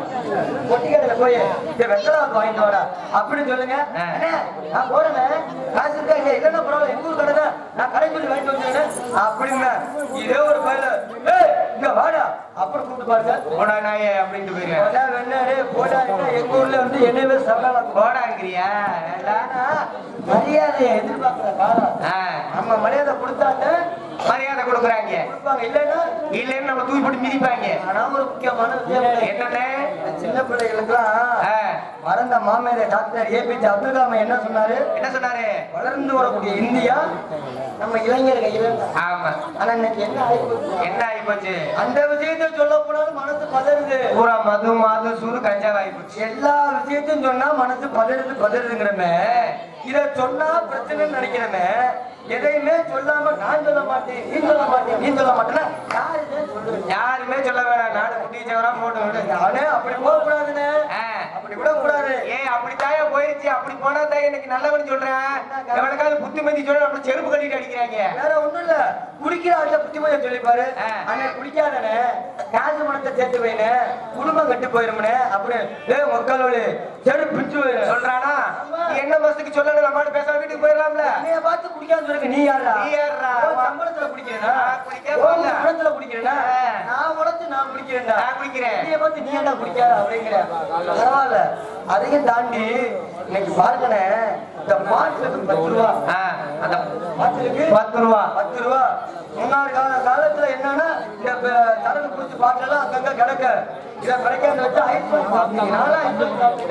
பொட்டி கடையில போய் இந்த வெத்தலாவுக்கு வாங்கிட்டு வாடா அப்படின்னு சொல்லுங்க. நான் போறேன், காசு இருக்கா இல்லையா? இல்லன்னா பரவாயில்ல, எங்க ஊர் கடை தான், நான் கடை சொல்லி வாங்கிட்டு வந்துடுறேன் அப்படிங்க. இதே ஒரு பையல இங்க வாடா அப்புறம் கூப்பிட்டு பாருங்க போடா நாயே அப்படின்ட்டு போயிருக்கேன். போடா எங்க ஊர்ல வந்து என்னவே சம்பளம் போடாங்கிறியா? மரியாதையை எதிர்பார்க்கிற காலம். நம்ம மரியாதை கொடுத்தாங்க, மரியாதை கொடுக்குறாங்க. இல்லன்னு நம்ம தூக்கி போட்டு மிதிப்பாங்க. ஆனா ஒரு முக்கியமான விஷயம் என்னன்னு, சின்ன பிள்ளைகளுக்குலாம் மறந்த மாமேதை டாக்டர் ஏபிஜே அப்துல் கலாம் என்ன சொன்னாரு? வளர்ந்து வரக்கூடிய இந்தியா நம்ம இளைஞர்கள். ஆமா. ஆனா இன்னைக்கு என்ன ஆயிப்போச்சு? அந்த விஷயத்தை சொல்ல போனாலும் மனசு பதறுது. பூரா மது மாது சூது கஞ்சாவ் ஆயிப்போச்சு. எல்லா விஷயத்தையும் சொன்னா மனசு பதறுதுங்கிறமே, இத சொன்னா பிரச்சனைன்னு நினைக்கிறமே, எதையுமே சொல்லாம நான் சொல்ல மாட்டேன் நீ சொல்ல மாட்டேன் நீ சொல்ல மாட்டேன்னா யாருமே சொல்ல வேணாம். நாடு குட்டி சவரா போட்டு விடு. அவனே அப்படி போக கூடாதுன்னு, அப்படி விட கூடாது. ஏன் அப்படி தாயா போயிருச்சு? அப்படி போனா தாய் இன்னைக்கு நல்லவன்னு சொல்றேன். எவனுக்காவது புத்திமதி சொல்ல அப்படி செருப்பு கட்டிட்டு அடிக்கிறாங்க. வேற ஒண்ணும் இல்ல, குடிக்கிற ஆட்ட புத்திமதியை சொல்லிப்பாரு. அண்ணே குடிக்காதனே, காசு பணத்தை சேர்த்து போயினே, குடும்பம் கட்டு போயிருமனே அப்படி மக்களோடு செடு பிடிச்சு சொல்றானா? என்ன மாசத்துக்கு சொல்லணும், நம்ம பேசாம வீட்டுக்கு போயிடலாம்ல. நீ பார்த்து குடிக்காது நீ யாரா? சம்பளத்துல குடிக்கிறேன்னா குடத்துல குடிக்கிறேன்னா நான் உடச்சு நான் குடிக்கிறேன்டா. நான் குடிக்கிறேன், நீ பார்த்து நீ என்ன குடிக்காத அப்படிங்கிற. பரவாயில்ல, அதையும் தாண்டி இன்னைக்கு பாருங்கண்ணே, இந்த பாட்டுக்கு 10 ரூபா, அந்த பாட்டுக்கு 10 ரூபா. முன்னாடி காலத்துல என்னன்னா இந்த தரகு குடிச்சு பாட்டெல்லாம் அங்கங்க கிடக்க, இதை கிடைக்காத வச்சு ஐஸ் பண்ணி சாப்பிட்டீங்க.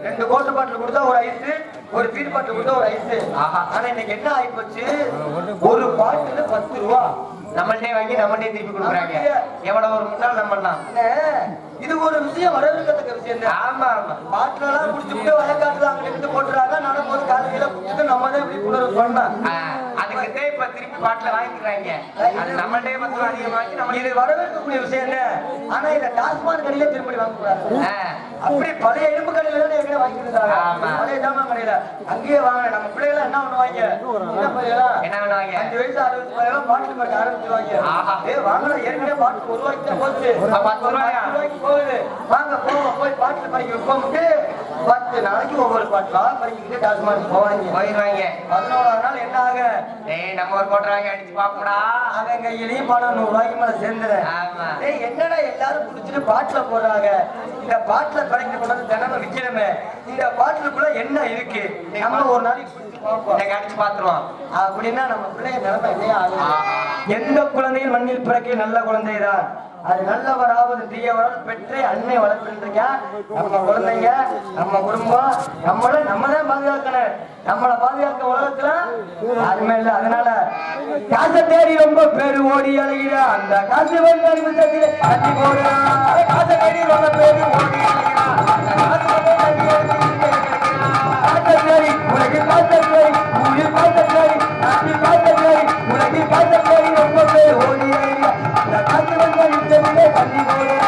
2 கோட்டர் பாட்டில் கொடுத்தா ஒரு ஐஸ், ஒரு பீட் பாட்டில் கொடுத்தா ஒரு ஐஸ். ஆனா இன்னைக்கு என்ன ஆயிப்போச்சு, ஒரு பாட்டில் 10 ரூபா நம்மள்டே வாங்கி நம்மள்டே திருப்பி கொடுக்குறாங்க. எவ்வளவு ஒரு முன்னாள் நம்மலாம். இது ஒரு விஷயம், வரவேற்கத்தக்க விஷயம். ஆமா ஆமா, பாட்டில எல்லாம் குடிச்சுட்டு வயக்காட்டுல அங்க இருந்து போட்டுறாங்க. நடக்கும்போது காலையில குடிச்சுட்டு நம்ம தான் இப்படி சொன்னேன். அதுக்கு இப்ப திருப்பி பாட்டுல வாங்கிக்கிறாங்க. அது நம்மள்டே 10 ரூபாய் அதிகமா வாங்கி நம்ம இது வரவேற்கக்கூடிய விஷயம் என்ன? ஆனா இந்த டாஸ்மாக் கடையில திருப்பி வாங்க கூடாது. அப்படி பழைய இரும்பு கடையில தான் எங்க வாங்கிக்கிறாங்க. பழைய ஜாமான் கடையில அங்கேயே வாங்க. நம்ம பிள்ளைகள் என்ன பண்ணுவாங்க? என்ன பண்ணுவாங்க? 5 வயசு 6 வயசு பையன் பாட்டில் பார்க்க ஆரம்பிச்சிருவாங்க. வாங்கலாம், ஏற்கனவே பாட்டில் 1 ரூபாய்க்கு தான் போச்சு. 10 ரூபாய்க்கு போகுது. வாங்க போய் பாட்டில் பறிக்க விற்போம்ட்டு 10 நாளைக்கு ஒவ்வொரு பாட்டிலா பறிக்கிட்டு டாஸ்மாக் போவாங்க. 11ஆவது நாள் என்ன ஆக? நம்ம ஒரு கோட்டை வாங்கி அடிச்சு பாப்போம்டா. அவன் கையிலையும் பணம் 100 ரூபாய்க்கு மேல சேர்ந்துரு. என்னடா எல்லாரும் குடிச்சிட்டு பாட்டில போடுறாங்க? இந்த பாட்டில கடைக்கு கொண்டாந்து தினமும் விற்கணுமே. இந்த பாட்டிலுக்குள்ள என்ன இருக்கு? நம்ம ஒரு நாளைக்கு அடிச்சு பாத்துருவோம் அப்படின்னா நம்ம பிள்ளைங்க நிலைமை இல்லையா? எந்த குழந்தையும் மண்ணில் பிறக்க நல்ல குழந்தைதான். அது நல்லவராவது தீயவரால் பெற்று அன்னை வளர்த்துருக்க நம்ம குழந்தைங்க, நம்ம குடும்பம், நம்ம தான் பாதுகாக்கணும். நம்மளை பாதுகாக்க உலகத்துல அதுமே இல்லை. அதனால காசை தேடி ரொம்ப பேரு ஓடி அழகிற அந்த காசு வந்து அறிமுகத்தில் கட்டி போடுறா. காசை தேடி ரொம்ப பேரு ஓடி அழகிற உலகில் காசை ஊரில் காசை நாட்டில் காசை உலகில் காசை ரொம்ப பேர் ஓடி அழகிற அந்த காசு வந்து அறிமுகத்திலே கட்டி போடுறா.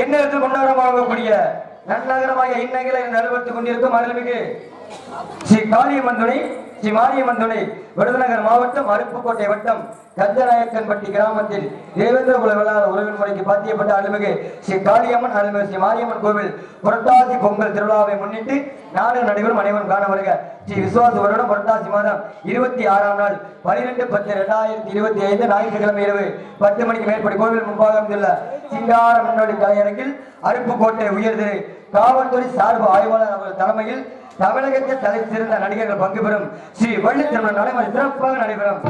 எண்ணத்தில் கொண்டாடக்கூடிய நன்னகரமாக இந்நகரை நல்வடுத்திக் கொண்டிருக்கும் அருள்மிகு ஸ்ரீ காளியம்மன் துணை ஸ்ரீ மாரியம்மன் துணை விருதுநகர் மாவட்டம் அருப்புக்கோட்டை வட்டம் கஞ்சநாயக்கன்பட்டி கிராமத்தில் தேவேந்திர குல வேளாளர் உறவின் முறைக்கு பாத்தியப்பட்ட அருள்மிகு ஸ்ரீ காளியம்மன் அருள்மிகு ஸ்ரீ மாரியம்மன் கோவில் புரட்டாசி பொங்கல் திருவிழாவை முன்னிட்டு நாடு நடைபெறும் அனைவரும் காண வருக. ஸ்ரீ விசுவாச வருடம் புரட்டாசி மாதம் 26ஆம் நாள் 12/10/2025 ஞாயிற்றுக்கிழமை இரவு 10 மணிக்கு மேற்படி கோவில் முன்பாக அமைந்துள்ள சிங்கார முன்னோடி கலையரங்கில் அருப்புக்கோட்டை உயர்திரு காவல்துறை சார்பு ஆய்வாளர் அவர்கள் தலைமையில் தமிழகத்தில் தலை சிறந்த நடிகர்கள் பங்கு பெறும் ஸ்ரீ வள்ளி திருமண நடைமுறை சிறப்பாக நடைபெறும்.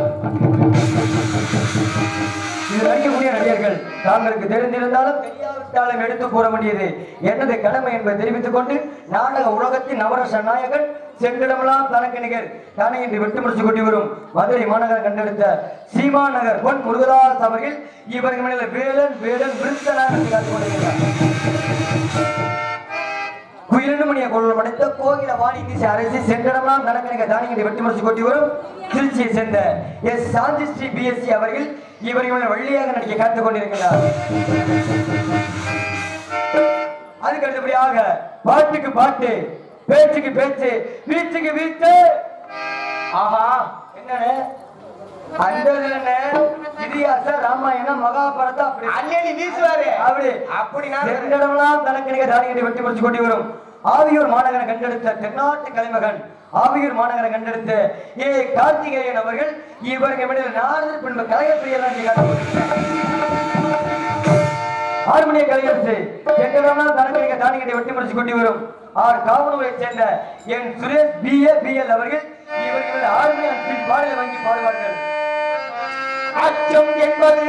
இது நடிக்கக்கூடிய நடிகர்கள் தாங்களுக்கு தெரிந்திருந்தாலும் தெரியாவிட்டாலும் எடுத்து கூற வேண்டியது எனது கடமை என்பதை தெரிவித்துக் கொண்டு நாடக உலகத்தின் நவரச நாயகன் செங்கடமெல்லாம் தனக்கு நிகர் தானே இன்று வெட்டு முடிச்சு கொண்டு வரும் மதுரை மாநகரம் கண்டெடுத்த சீமா நகர் பொன் முருகதாஸ் அவர்கள் இவர்கள் மேல வேலன் வேலன் விருத்தனாக காத்துக் கொண்டிருக்கிறார். குயிலனுமணிய குரல் படைத்த கோகில வாணிக்கு அரசு செங்கடமெல்லாம் தனக்கு நிகர் தானே இன்று வெட்டு முடிச்சு கொண்டு வரும் திருச்சியை சேர்ந்த எஸ் சாந்தி ஸ்ரீ பிஎஸ்சி அவர்கள் இவர்கள் வள்ளியாக நடிக்க காத்துக் கொண்டிருக்கிறார். அதுக்கு அடுத்தபடியாக பாட்டுக்கு பாட்டு பேச்சுக்கு பேச்சு, வீச்சுக்கு வீச்சு. ஆஹா, என்னன்னு அந்த இதிகாச ராமாயணம் மகாபாரதம் அப்படி அள்ளி வீசுவாரு. அப்படி நான் தனக்கணிக தானியத்தை வெட்டி முடிச்சு கொண்டு வரும். ஆவியூர் மாநகரை கண்டெடுத்த தென்னாட்டு கலைமகன் ஆவியூர் மாநகரை கண்டெடுத்த கார்த்திகேயன் அவர்கள் இவருக்கு இடையில் நாரதர் பின்பு கலையப்பிரியெல்லாம் ஆறுமணிய கலையரசு எங்கெல்லாம் தனக்கணிக தானியத்தை வெட்டி முடிச்சு கொண்டு வரும். ஆர் காவலூரை சேர்ந்த என் சுரேஷ் பிஎல் அவர்கள் இவர்கள் ஆறுமணி பாடலை வாங்கி பாடுவார்கள். அச்சம் என்பது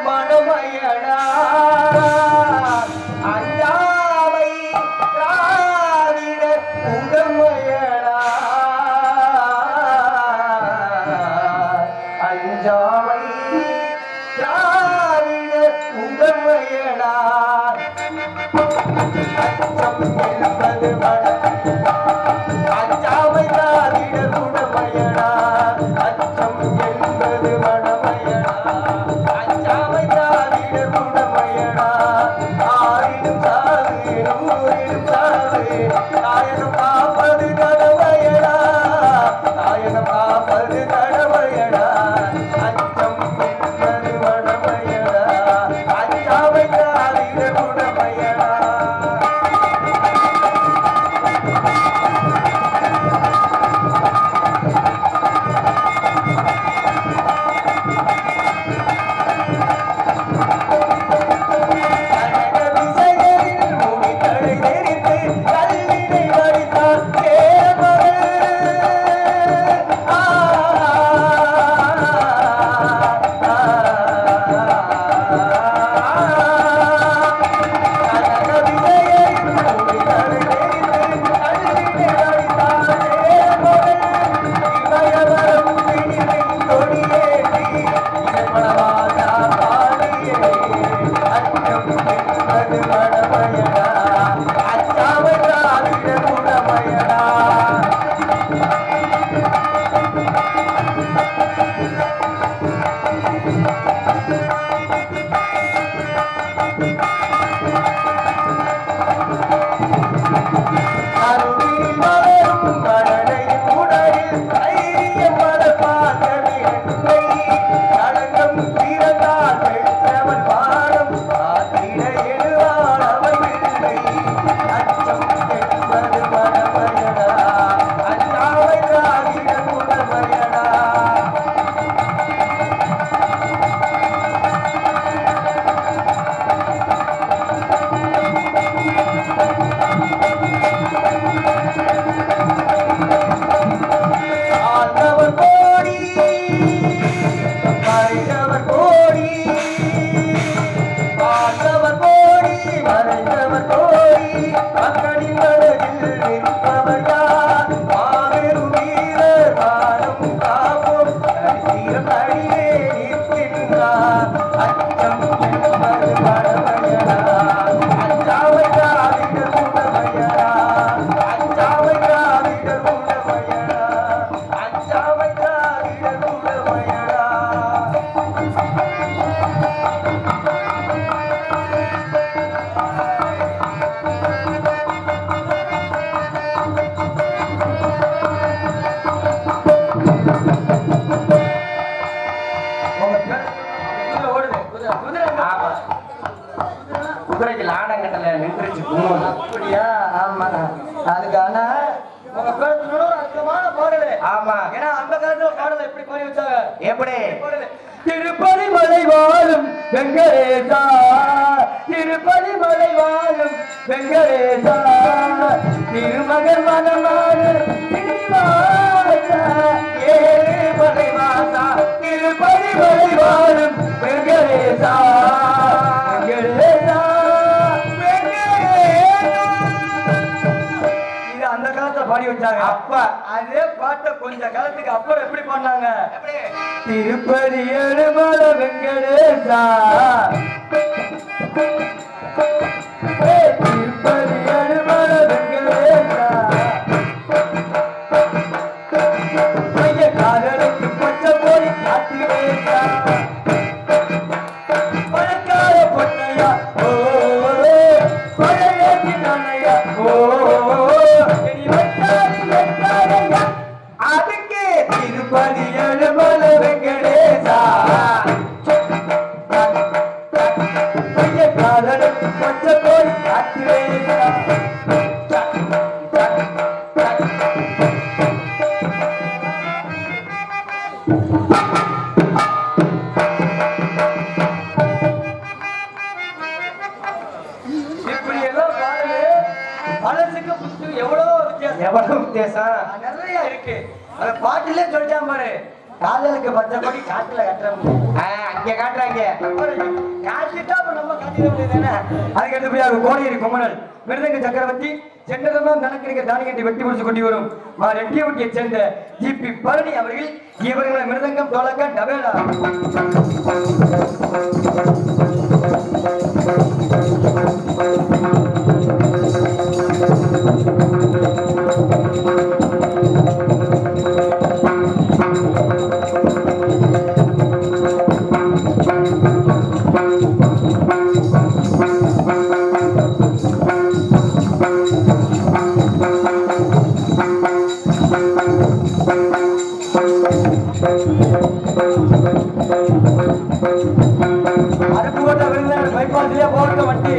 மனமயடா, அஞ்சாமை திராவிட உடமையடா, அஞ்சாமை திராவிட உடமையடா. அச்சம் என்பது அஞ்சாமை திராவிட உடமையடா, அச்சம் என்பது மனமையடா, அஞ்சாமை திராவிட உடமையடா. ஆயினும் சாது நூறிலும் சாது தாயனம் காப்பது கடமையடா, தாயனம் காப்பது கடமையடா. அச்சம் என்பது மனமையடா, அஞ்சாமை திராவிட உடமையடா. குதிரைக்கு லாடங்கட்டல நின்றுச்சு கும்பல். அப்படியா? ஆமா. அதுக்கு ஆனா உங்க பேருக்கு அற்புதமான பாடல். ஆமா, ஏன்னா அந்த காலத்துல பாடலை எப்படி பாடி வச்சாங்க? எப்படி? திருப்பதி மலை வாழும் வெங்கடேசா, திருப்பதி மலை வாழும் வெங்கடேசா, திருமகன் மனமான ஏழு மலை வாசா, திருப்பதி மலை வாழும் வெங்கடேசா, வெங்கடேசா, அந்த காலத்துல பாடி வச்சாங்க. அப்ப அதே பாட்டை கொஞ்ச காலத்துக்கு அப்புறம் எப்படி பண்ணாங்க? திருப்பதி எழுமல வெங்கடேசா, திருப்பதி எழுமல வெங்கடேசா, மைய காதலுக்கு பச்சை போய் காட்டினேசா, பணக்கார பொண்ணையா ஓ பழைய நானையா ஓ இப்படி எல்லாம் பாருங்க, பழசுக்கு புதுசுக்கு எவ்வளவோ வித்தியாசம். எவ்வளவு வித்தியாசம் நிறைய இருக்கு. அந்த பாட்டிலே சொல்லிட்டான் பாரு, காதலுக்கு பச்சை கொடி காட்டுல கட்டுறோம். அங்க காட்டுறாங்க. காட்டிட்டா அப்ப நம்ம காட்டிட முடியுதானே? அதுக்கு அடுத்தபடியாக கோடியேரி குமணன் மிருதங்க சக்கரவர்த்தி சென்றதெல்லாம் கணக்கெடுக்க தானி கட்டி வெட்டி முடிச்சு கொண்டு வரும் ரெட்டியவட்டியை சேர்ந்த ஜிபி பழனி அவர்கள் இவர்களை மிருதங்கம் தோலக்க டபேலா அருப்புக்கோட்டை விருதுநகர் பைபாஸ்லயே போட்ட வண்டி.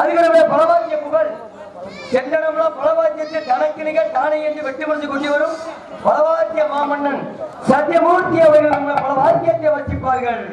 அதுகளுடைய பலவாக்கிய புகழ் சென்றடம்ல பலவாக்கியத்தை தனக்கிணிக தானே என்று வெட்டி முடிச்சு கொண்டு வரும் பலவாக்கிய மாமன்னன் சத்தியமூர்த்தி அவர்கள் பலவாக்கியத்தை வச்சிப்பார்கள்.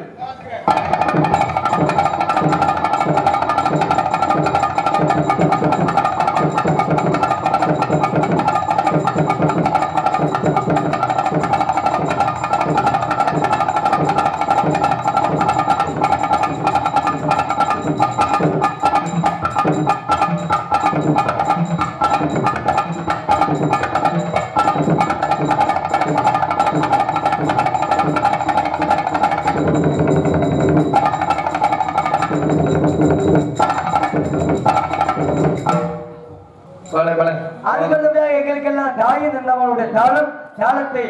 எங்களுக்கெல்லாம் தாயின் நம்மளுடைய தாளம் தாளத்தை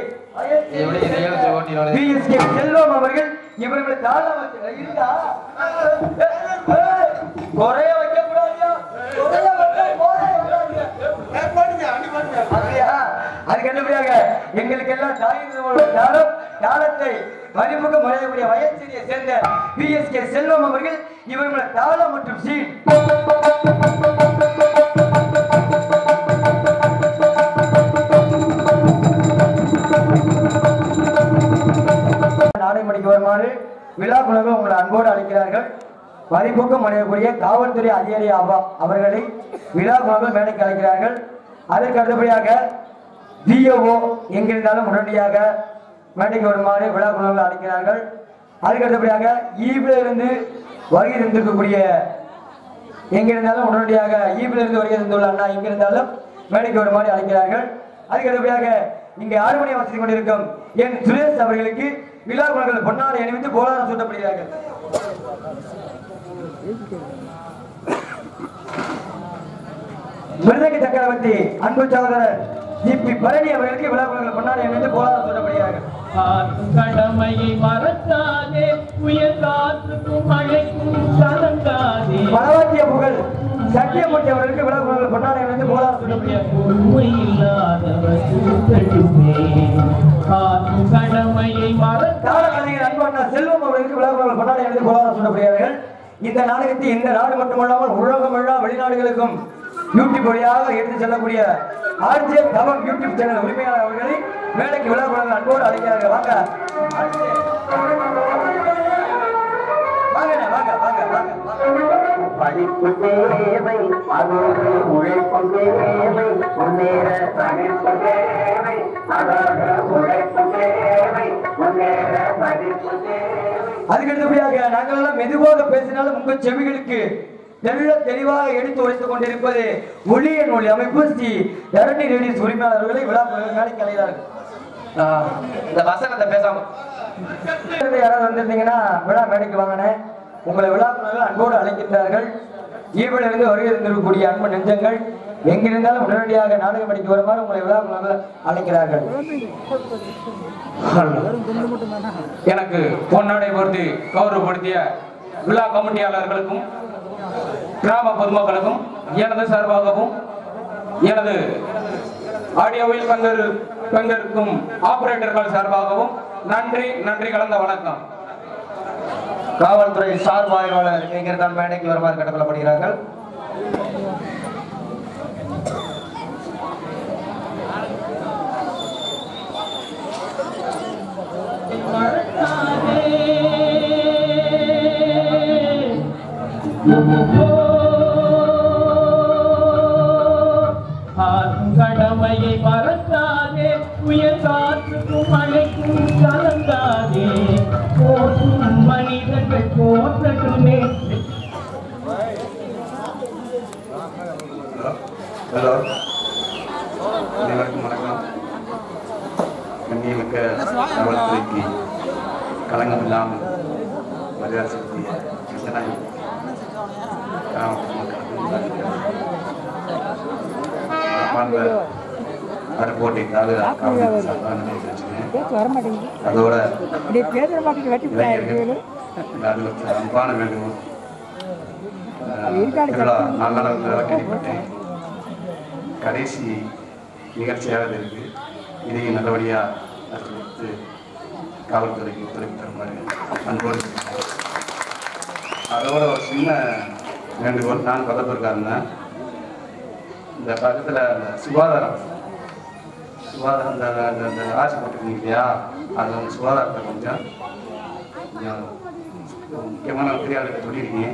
செல்வம் அவர்கள் இவர்கள் தாளம் இருக்கா குறைய வைக்க கூடாது. அதுக்கு என்னபடியாக எங்களுக்கு எல்லாம் தாயின் நம்மளுடைய தாளம் தாளத்தை மதிமுக முறையக்கூடிய வயசரியை சேர்ந்த பிஎஸ்கே செல்வம் அவர்கள் இவர்கள் தாளம் மற்றும் சீன் நாடைமணிக்கு வருமாறு விழா குழுக்கள் உங்களை அன்போடு அழைக்கிறார்கள். மதிப்புக்கும் அடையக்கூடிய காவல்துறை அதிகாரி அவர்களை விழா குழுக்கள் மேடைக்கு அழைக்கிறார்கள். அதற்கு அடுத்தபடியாக டிஓஓ எங்கிருந்தாலும் உடனடியாக மேடைக்கு வருமாறு விழா குழுக்கள் அழைக்கிறார்கள். அதுக்கு அடுத்தபடியாக ஈபில இருந்து வருகை தந்திருக்கக்கூடிய எங்கிருந்தாலும் உடனடியாக ஈபில இருந்து வருகை தந்துள்ள அண்ணா எங்கிருந்தாலும் மேடைக்கு வருமாறு அழைக்கிறார்கள். அதுக்கு அடுத்தபடியாக இங்கே 6 மணி வசதி கொண்டிருக்கும் என் சுரேஷ் அவர்களுக்கு விழா குழுக்கள் பொன்னாடை அணிவித்து போராட்டம் சூட்டப்படுகிறார்கள். மிருதங்க சக்கரவர்த்தி அன்பு சகோதரர் ஜிபி பழனி அவர்களுக்கு விழா குழுக்கள் பொன்னாடை அணிவித்து போராட்டம் சூட்டப்படுகிறார்கள். கடமையை மறக்காதே உயர் காற்றுக்கும் மழைக்கும் கலங்காதே பலவாக்கிய புகழ் சத்தியமூர்த்தி அவர்களுக்கு விழா குழுக்கள் பொன்னாடை அணிவித்து போராட்டம் சூட்டப்படுகிறார்கள். உண்மை இல்லாதவர் கடமையை மறக்காத அன்பு அண்ணா செல்வம் அவர்களுக்கு விழா அவர்கள் கொண்டாடி எழுதி போராட்டம் சொல்லப்படுகிறார்கள். இந்த நாடகத்தை இந்த நாடு மட்டுமல்லாமல் உலகமெல்லாம் வெளிநாடுகளுக்கும் யூடியூப் வழியாக எடுத்து செல்லக்கூடிய ஆர்ஜே தவம் யூடியூப் சேனல் உரிமையாளர் அவர்களை மேடைக்கு விழா கொள்ளாத அன்போடு அழைக்கிறார்கள். வாங்க வாங்க வாங்க வாங்க வாங்க. படிப்பு தேவை, அதோடு உழைப்பு தேவை, முன்னேற படிப்பு தேவை, அதோடு உழைப்பு தேவை, முன்னேற படிப்பு தேவை. அதுக்கு அடுத்தபடியாக நாங்கள் எல்லாம் மெதுவாக பேசினாலும் உங்கள் செவிகளுக்கு தெளிவாக எடுத்து உரைத்துக் கொண்டிருப்பது ஒளியின் ஒளி அமைப்பு ஸ்ரீ தரணி ரேடியஸ் உரிமையாளர்களை விழா மேடைக்கு அழைகிறார்கள். இந்த வசனத்தை பேசாம யாராவது வந்திருந்தீங்கன்னா விழா மேடைக்கு வாங்கின உங்களை விழா அன்போடு அழைக்கின்றார்கள். ஈவிலிருந்து வருகை இருந்திருக்கக்கூடிய அன்பு நெஞ்சங்கள் எங்கிருந்தாலும் உடனடியாக நாடகம் படிக்க வருமாறு உங்களை விழா அழைக்கிறார்கள். எனக்கு பொன்னாடை பொருத்தி கௌரவப்படுத்திய விழா கமிட்டியாளர்களுக்கும் கிராம பொதுமக்களுக்கும் எனது சார்பாகவும் எனது ஆடியோவில் பங்கேற்கும் ஆபரேட்டர்கள் சார்பாகவும் நன்றி கலந்த வணக்கம். காவல்துறை சார்பாய்வாளர் எங்கிருந்தால் மேடைக்கு வருமாறு கேட்டுக்கொள்ளப்படுகிறார்கள். கடமையை மறக்காதே, உயர் காற்றுக்கும் மழைக்கும் கலங்காதே, போற்றும் மனிதர்கள் போற்றட்டுமே. ஹலோ, அனைவருக்கும் வணக்கம். கண்ணியமிக்க காவல்துறைக்கு களங்கம் இல்லாமல் மரியாதை செலுத்திய அருப்போட்டை அதோட அன்பான வேண்டும் கேள்விப்பட்டேன். கடைசி நிகழ்ச்சியாக இருக்கு. இதையும் நல்லபடியாக அறிவித்து காவல்துறைக்கு ஒத்துழைப்பு தருமாறு அன்போடு. அதோட ஒரு சின்ன வேண்டுகோள். நான் பக்கத்திற்காருங்க இந்த பக்கத்தில் சுகாதாரம் இந்த ஆட்சி போட்டுருக்கீங்க இல்லையா, அது வந்து சுகாதாரத்தை கொஞ்சம் முக்கியமான பெரியாளுக்கு சொல்லியிருக்கீங்க.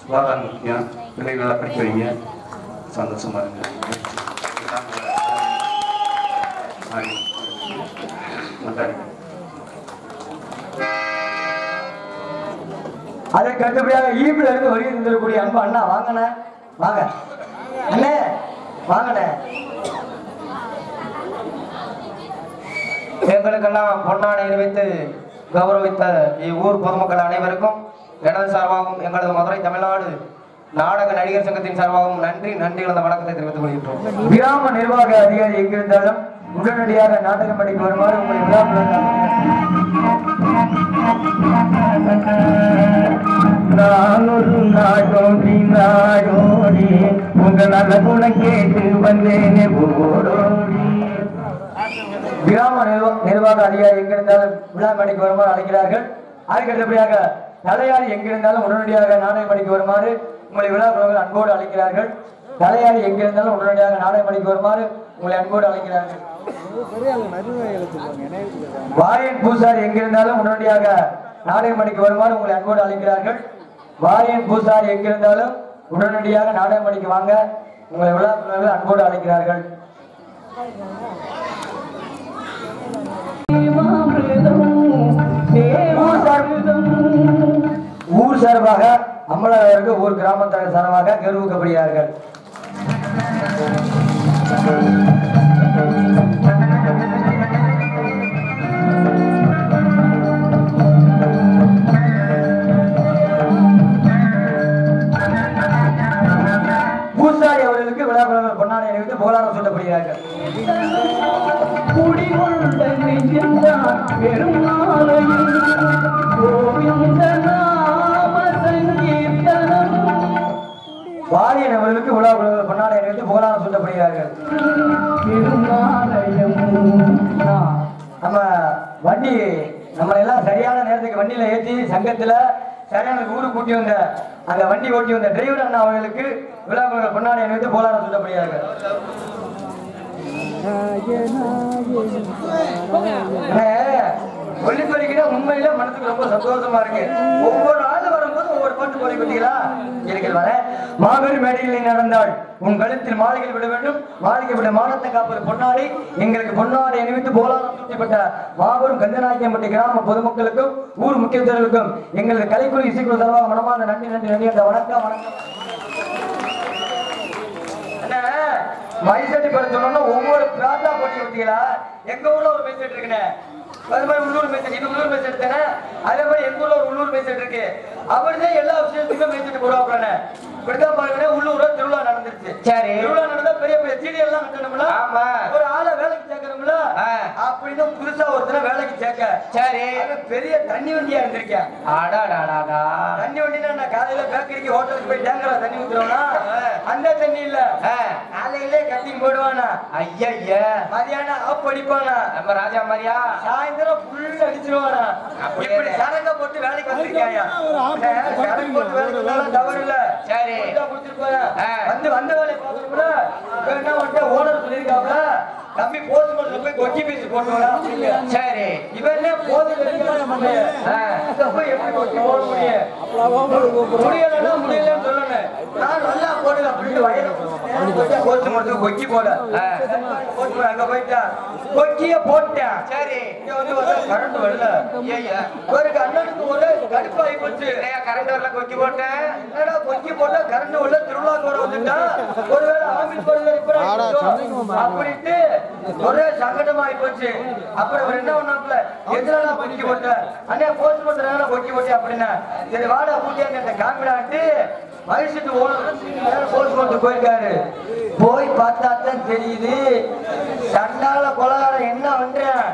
சுகாதாரம் முக்கியம். பிள்ளைகள் நல்லா படிக்க வைங்க. சந்தோஷமா இருங்க. அதற்கு அடுத்தபடியாக ஈபில இருந்து வருகை தந்திருக்கக்கூடிய அன்பு அண்ணா வாங்கண்ணே, வாங்க அண்ணே, வாங்கண்ணே. எங்களுக்கெல்லாம் பொன்னாடை அணிவித்து கௌரவித்த இவ்வூர் பொதுமக்கள் அனைவருக்கும் எனது சார்பாகவும் எங்களது மதுரை தமிழ்நாடு நாடக நடிகர் சங்கத்தின் சார்பாகவும் நன்றி கலந்த வணக்கத்தை தெரிவித்துக் கொள்கின்றோம். கிராம நிர்வாக அதிகாரி எங்கிருந்தாலும் உடனடியாக நாடகம் படிக்க வருமாறு உங்களை நான் ஒரு நாடோடி உங்கள் நல்ல குணம் கேட்டு வந்தேனே ஓடோடி. கிராம நிர்வாக அதிகாரி எங்கிருந்தாலும் விழா மேடைக்கு வருமாறு அழைக்கிறார்கள். அதுக்கு அடுத்தபடியாக தலையாளி எங்கிருந்தாலும் உடனடியாக நாடகம் படிக்க வருமாறு உங்களை விழா அன்போடு அழைக்கிறார்கள். தலையாளி எங்கிருந்தாலும் உடனடியாக நாடகம் படிக்க வருமாறு உங்களை அன்போடு அழைக்கிறார்கள். வாரியன் பூசாரி எங்கிருந்தாலும் உடனடியாக நாடகம் படிக்க வருமாறு உங்களை அன்போடு அழைக்கிறார்கள். வாரியன் பூசாரி எங்கிருந்தாலும் உடனடியாக நாடகம் படிக்க வாங்க உங்களை விழா அன்போடு அழைக்கிறார்கள். ஊர் சார்பாக அம்பலவருக்கு ஊர் கிராமத்தார் சார்பாக கௌரவிக்கப்படுகிறார்கள். பூசாரி அவர்களுக்கு விழா பொன்னாடை அணிவித்து புகழாரம் சொல்லப்படுகிறார்கள். வாரியன் அவர்களுக்கு விழா பொன்னாடை அணிவித்து புகழாரம் சொல்லப்படுகிறார்கள். நம்ம வண்டி நம்மளை எல்லாம் சரியான நேரத்துக்கு இன்னைக்கு வண்டியில ஏற்றி சங்கத்துல சரியான ஊரு கூட்டி வந்த அந்த வண்டி ஓட்டி வந்த டிரைவர் அண்ணா அவர்களுக்கு விழாக்குழு பொன்னாடை அணிவித்து போராட சொல்லப்படுகிறார்கள். ஒளிப்பறிக்கிட்ட உண்மையில மனசுக்கு ரொம்ப சந்தோஷமா இருக்கு. ஒவ்வொரு ஆள் வரும்போது ஒவ்வொரு பாட்டு போய் குட்டிகளா இருக்கிற வர மாபெரும் மேடையில் நடந்தால் உன் கழுத்தில் மாளிகையில் விட வேண்டும், மாளிகை விட மானத்தை காப்பது பொன்னாடி. எங்களுக்கு பொன்னாடை அணிவித்து போலாரம் சுற்றிப்பட்ட மாபெரும் கந்தநாயக்கம்பட்டி கிராம பொதுமக்களுக்கும் ஊர் முக்கியஸ்தர்களுக்கும் எங்களது கலைக்குழு இசைக்குழு சார்பாக மனமார்ந்த நன்றி நன்றி நன்றி. அந்த வணக்கம் வணக்கம். மைசெட் பேர் சொன்னோம்னா ஒவ்வொரு பிரார்த்தா போட்டி வச்சீங்களா? எங்க ஊர்ல ஒரு மைசெட் இருக்குண்ணே, அது மாதிரி உள்ளூர் மைசெட், இது உள்ளூர் மைசெட் தானே. அதே மாதிரி எங்க ஊர்ல ஒரு உள்ளூர் மைசெட் இருக்கு. அவர்தான் எல்லா விஷயத்துக்கும் மைசெட் போடுவாங்க. இப்படிதான் பாருங்க, உள்ளூர்ல திருவிழா நடந்துருச்சு. சரி, திருவிழா நடந்தா பெரிய பெரிய சீரியல் எல்லாம் கட்டணும்ல. ஆமா, ஒரு ஆளை வேலைக்கு சேர்க்கணும்ல. அப்படின்னு புதுசா ஒருத்தர வேலைக்கு சேர்க்க சரி பெரிய தண்ணி வண்டியா இருந்திருக்கேன். தண்ணி வண்டினா நான் காலையில பேக்கரிக்கு ஹோட்டலுக்கு போய் டேங்கரா தண்ணி ஊத்துறோம்னா அந்த தண்ணி இல்ல, காலையிலே கட்டிங் போடுவானா, ஐயா மதியானம் ஆப் அடிப்பானா, நம்ம ராஜா மாதிரியா சாயந்தரம் ஃபுல் அடிச்சிருவானா. இப்படி சரங்க போட்டு வேலைக்கு வந்திருக்காயா? சரங்க போட்டு வேலைக்கு தவறு இல்ல. சரி வந்து வந்த வேலையை பார்க்கணும்ல. என்ன வந்து ஓனர் சொல்லியிருக்காப்ல, தம்பி போஸ்ட் போய் கொச்சி பீஸ் போட்டுக்கலாம். சரி, இவன் போதும் எப்படி கொச்சி போட முடியும்? முடியலன்னா முடியலன்னு சொல்லணும். நான் நல்லா போடுது அப்படின்னு வயது போஸ்ட் போடுறதுக்கு கொச்சி போட அங்க போயிட்டா கொச்சிய போட்டேன். சரி, இங்க வந்து கரண்ட் வரல. ஒரு அண்ணனுக்கு ஒரு கடுப்பாகி போச்சு. கரண்ட் வரல, கொச்சி போட்டேன். என்னடா கொச்சி போட்டா கரண்ட் வரல, திருவிழா கூட வந்துட்டா ஒருவேளை ஆபீஸ் அப்படின்ட்டு ஒரே சங்கடமாயி போச்சு. அப்புறம் அவர் என்ன பண்ணாப்புல, எதுனா கொச்சி போட்ட அண்ணே போஸ்ட் பண்றதுனால கொச்சி போட்டேன் அப்படின்னா சரி வாடா பூட்டியாங்க காமிடான்ட்டு வயசுக்கு ஓனர் போஸ்ட் போட்டு போயிருக்காரு. போய் பார்த்தா தான் தெரியுது சண்டால கொலகாரம் என்ன பண்றேன்.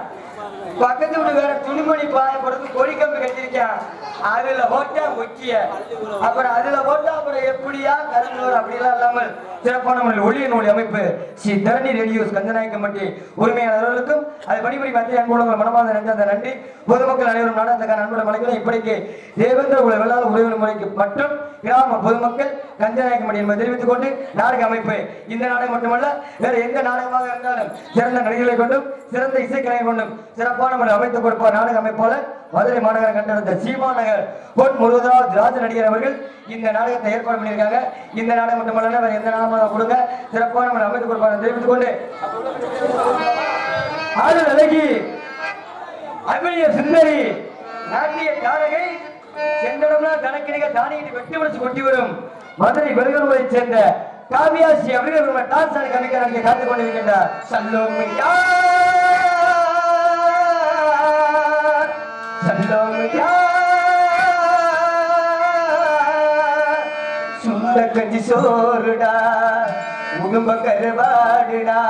பக்கத்து வீட்டு வேற துணிமணி பாய போடுறது கொடி கம்பி கட்டிருக்கேன். அதுல போட்டா கொச்சிய, அப்புறம் அதுல போட்டா அப்புறம் எப்படியா கருங்கூர் அப்படிலாம் இல்லாமல் சிறப்பான ஒளிய நூல் அமைப்பு ஸ்ரீ தரணி ரேடியோஸ் கந்தநாயக்கம்பட்டி உரிமையாளர்களுக்கும் அது பணிபுரி மத்திய அன்புடன் மனமார்ந்த நன்றி. அந்த நன்றி பொதுமக்கள் அனைவரும் நாடகத்துக்கான அன்புடன் மலைக்கிறோம். இப்படிக்கு தேவேந்திர குல வெள்ளாள உறவு முறைக்கு மற்றும் கிராம பொதுமக்கள் கந்தநாயக்கம்பட்டி என்பதை தெரிவித்துக் கொண்டு நாடக அமைப்பு இந்த நாடகம் மட்டுமல்ல வேற எந்த நாடகமாக இருந்தாலும் சிறந்த நடிகர்களை கொண்டும் சிறந்த இசைக்கலை கொண்டும் சிறப்பான அமைத்துக் கொடுப்பார் நாடக அமைப்பாளர் மதுரை மாநகரம் கண்டெடுத்த சீமா நகர் பொன் முருகராஜ் ராஜ நடிகர் அவர்கள் இந்த நாடகத்தை ஏற்பாடு பண்ணியிருக்காங்க. இந்த நாடகம் மட்டுமல்ல வேற எந்த நாடகமாக கொடுங்க சிறப்பான அமைத்துக் கொடுப்பார் தெரிவித்துக் கொண்டு ஆளுநர் அழகி அபிநய சுந்தரி நாட்டிய தாரகை சென்றடம்னா தனக்கிணிக தானியை வெட்டி முடிச்சு கொட்டி வரும் மதுரை பெருகூரை சேர்ந்த காவியாசி அவர்கள் டான்ஸ் ஆடி கமிக்க காத்துக் கொண்டிருக்கின்றார். சல்லோமியா சல்லோமியா சுண்ட கஞ்சி சோறுடா உடும்ப கருவாடுடா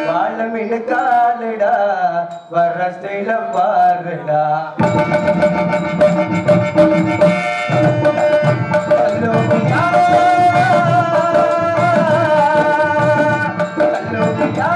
வாழ மீன் காலுடா வர ஸ்டைல பாருடா. சல்லோமியா சல்லோமியா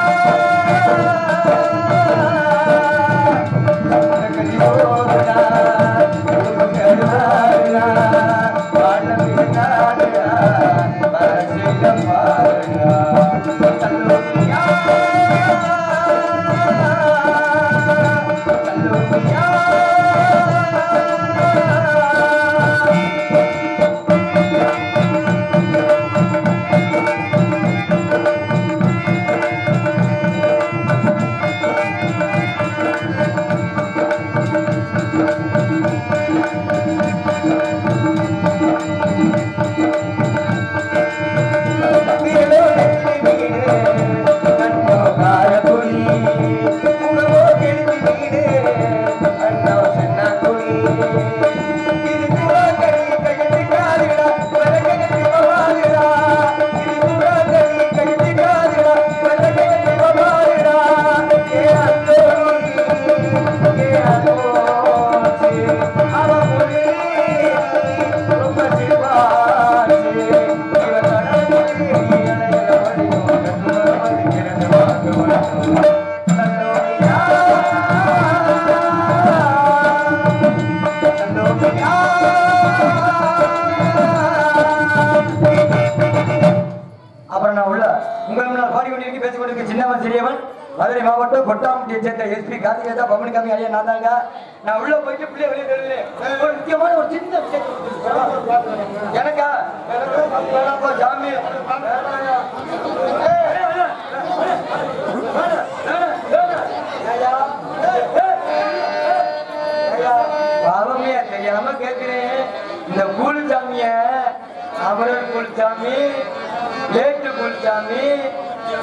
மதுரை மாவட்டம் கொட்டாம்பட்டியை சேர்ந்த எஸ்பி கார்த்திகேதா பவனி கம்மி ஐயா நான் தாங்க. நான் உள்ள போயிட்டு பிள்ளைய வெளியே தருவேன். ஒரு முக்கியமான ஒரு சின்ன விஷயம் எனக்கா ஜாமி பாவமையா தெரியாம கேட்கிறேன். இந்த கூலிச்சாமிய அமரர் கூலிச்சாமி, லேட்டு கூலிச்சாமி,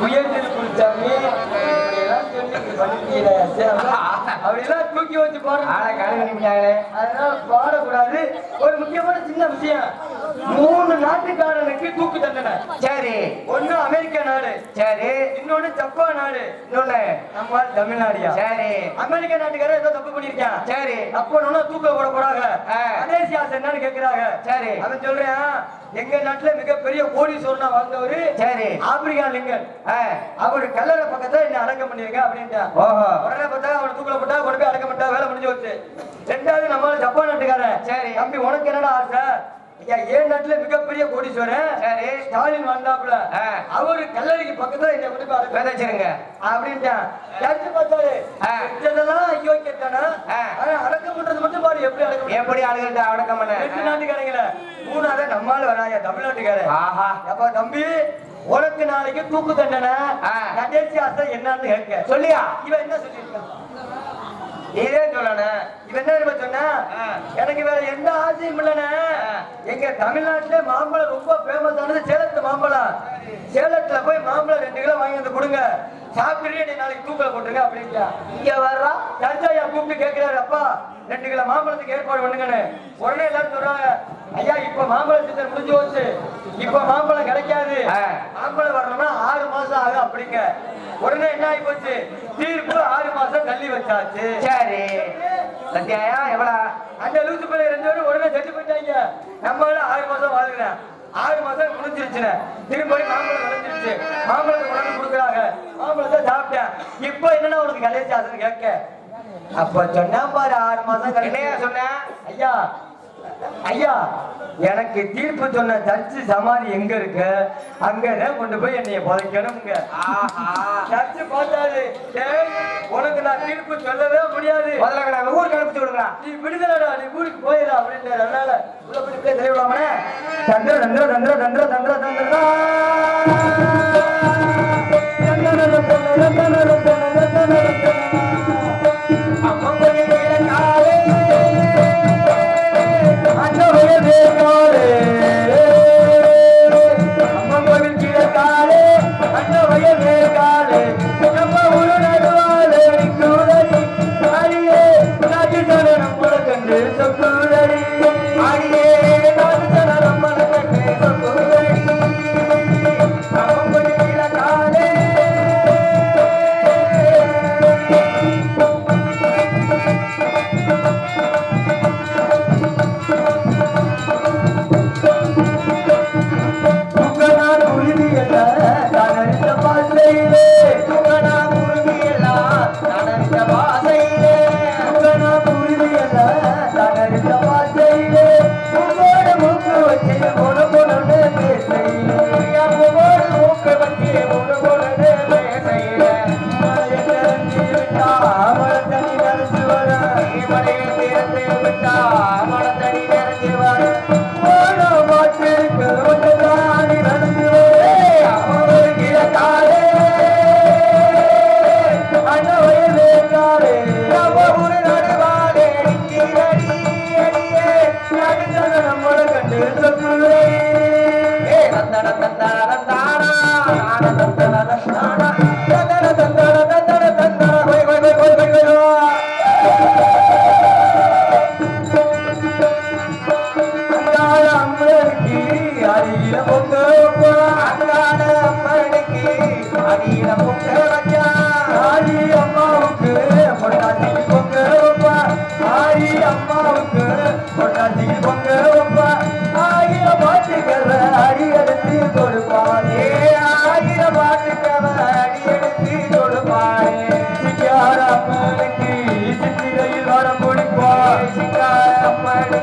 உயர்ந்திரு கூலிச்சாமி அப்படிலாம் தூக்கி வச்சு பாருங்க. அதனால பாடக்கூடாது. ஒரு முக்கியமான சின்ன விஷயம், 3 நாட்டுக்காரனுக்கு தூக்கு தண்டனை. சரி, ஒண்ணு அமெரிக்கா நாடு, சரி, இன்னொன்னு ஜப்பான் நாடு, இன்னொன்னு நம்ம தமிழ்நாடியா. சரி, அமெரிக்கா நாட்டுக்காரன் ஏதோ தப்பு பண்ணிருக்கான். சரி, அப்போ தூக்க போட போறாங்க. மலேசியா என்னன்னு கேக்குறாங்க. சரி, அவன் சொல்றேன் எங்க நாட்டுல மிகப்பெரிய கோடீஸ்வரனா வாழ்ந்தவரு, சரி, ஆப்பிரிக்கா லிங்கன், அவரு கல்லறை பக்கத்துல என்ன அடக்கம் பண்ணிருக்க அப்படின்ட்டு. உடனே பார்த்தா அவனை தூக்கல போட்டா கொண்டு போய் அடக்கம் பண்ணிட்டா, வேலை முடிஞ்சு வச்சு. ரெண்டாவது நம்ம ஜப்பான் நாட்டுக்காரன். சரி, தம்பி உனக்கு என்னடா ஆசை? ஏன் நாட்டுல மிகப்பெரிய கோடீஸ்வரன், சரி, ஸ்டாலின் வந்தாப்புல, அவரு கல்லறைக்கு பக்கத்துல என்ன கொண்டு போய் விதைச்சிருங்க அப்படின்ட்டான். யாரு பார்த்தாரு இதெல்லாம் ஐயோ கேட்டானா, அடக்கம் பண்றது மட்டும் பாரு எப்படி அடக்கம், எப்படி ஆளுகிட்ட அடக்கம் பண்ண. 2 நாட்டுக்காரங்கள, 3ஆவது நம்மால வராங்க தமிழ்நாட்டுக்காரன். ஆஹா, அப்ப தம்பி உனக்கு நாளைக்கு தூக்கு தண்டனை. கடைசி ஆசை என்னன்னு கேட்க சொல்லியா? இவன் என்ன சொல்லியிருக்கான்? இதே சொல்லணே. இவன் என்ன சொன்ன, எனக்கு வேற எந்த ஆசையும் இல்லைன்னு. எங்க தமிழ்நாட்டுல மாம்பழம் ரொம்ப பேமஸ் ஆனது சேலத்து மாம்பழம். சேலத்துல போய் மாம்பழம் 2 கிலோ வாங்கி வந்து கொடுங்க, சாப்பிட்டு நீ நாளைக்கு தூக்கல போட்டுருங்க அப்படின்ட்டு. இங்க வர்றா தஞ்சாயா கூப்பிட்டு கேட்கிறாரு, அப்பா 2 கிலோ மாம்பழத்துக்கு ஏற்பாடு பண்ணுங்கன்னு. உடனே எல்லாரும் சொல்றாங்க, ஐயா இப்ப மாம்பழ சீசன் முடிஞ்சு போச்சு, இப்ப மாம்பழம் கிடைக்காது, மாம்பழம் வரணும்னா 6 மாசம் ஆகும் அப்படிங்க. உடனே என்ன ஆகி போச்சு, தீர்ப்பு 6 மாசம் தள்ளி வச்சாச்சு. சரி, சத்தியாயா எவ்வளவு அந்த லூசு பிள்ளை 2 பேரும் உடனே செட்டு போயிட்டாங்க. நம்மளால 6 மாசம் வாழ்கிறேன், 6 மாசம் முடிஞ்சிருச்சுன்னு திரும்ப மாம்பழம் விளைஞ்சிருச்சு, மாம்பழத்தை உடனே கொடுக்குறாங்க, மாம்பழத்தை சாப்பிட்டேன். இப்ப என்னன்னா உனக்கு கடைசி ஆசைன்னு கேட்க, அப்ப சொன்னா பாரு 6 மாசம் என்னையா சொன்ன, ஐயா ஐயா எனக்கு தீர்ப்பு சொன்ன சர்ச்சு சமாதி எங்க இருக்கு, அங்கதான் கொண்டு போய் என்னைய புதைக்கணும்ங்க. சர்ச்சு பார்த்தாரு, உனக்கு நான் தீர்ப்பு சொல்லவே முடியாது, ஊருக்கு அனுப்பிச்சு விடுறா, நீ விடுதலடா, நீ ஊருக்கு போயிடா அப்படின்னு. அதனால உள்ள போய் தெரியலாமே தந்திர தந்திர தந்திர தந்திர தந்திர தந்திர அம்மனுக்கு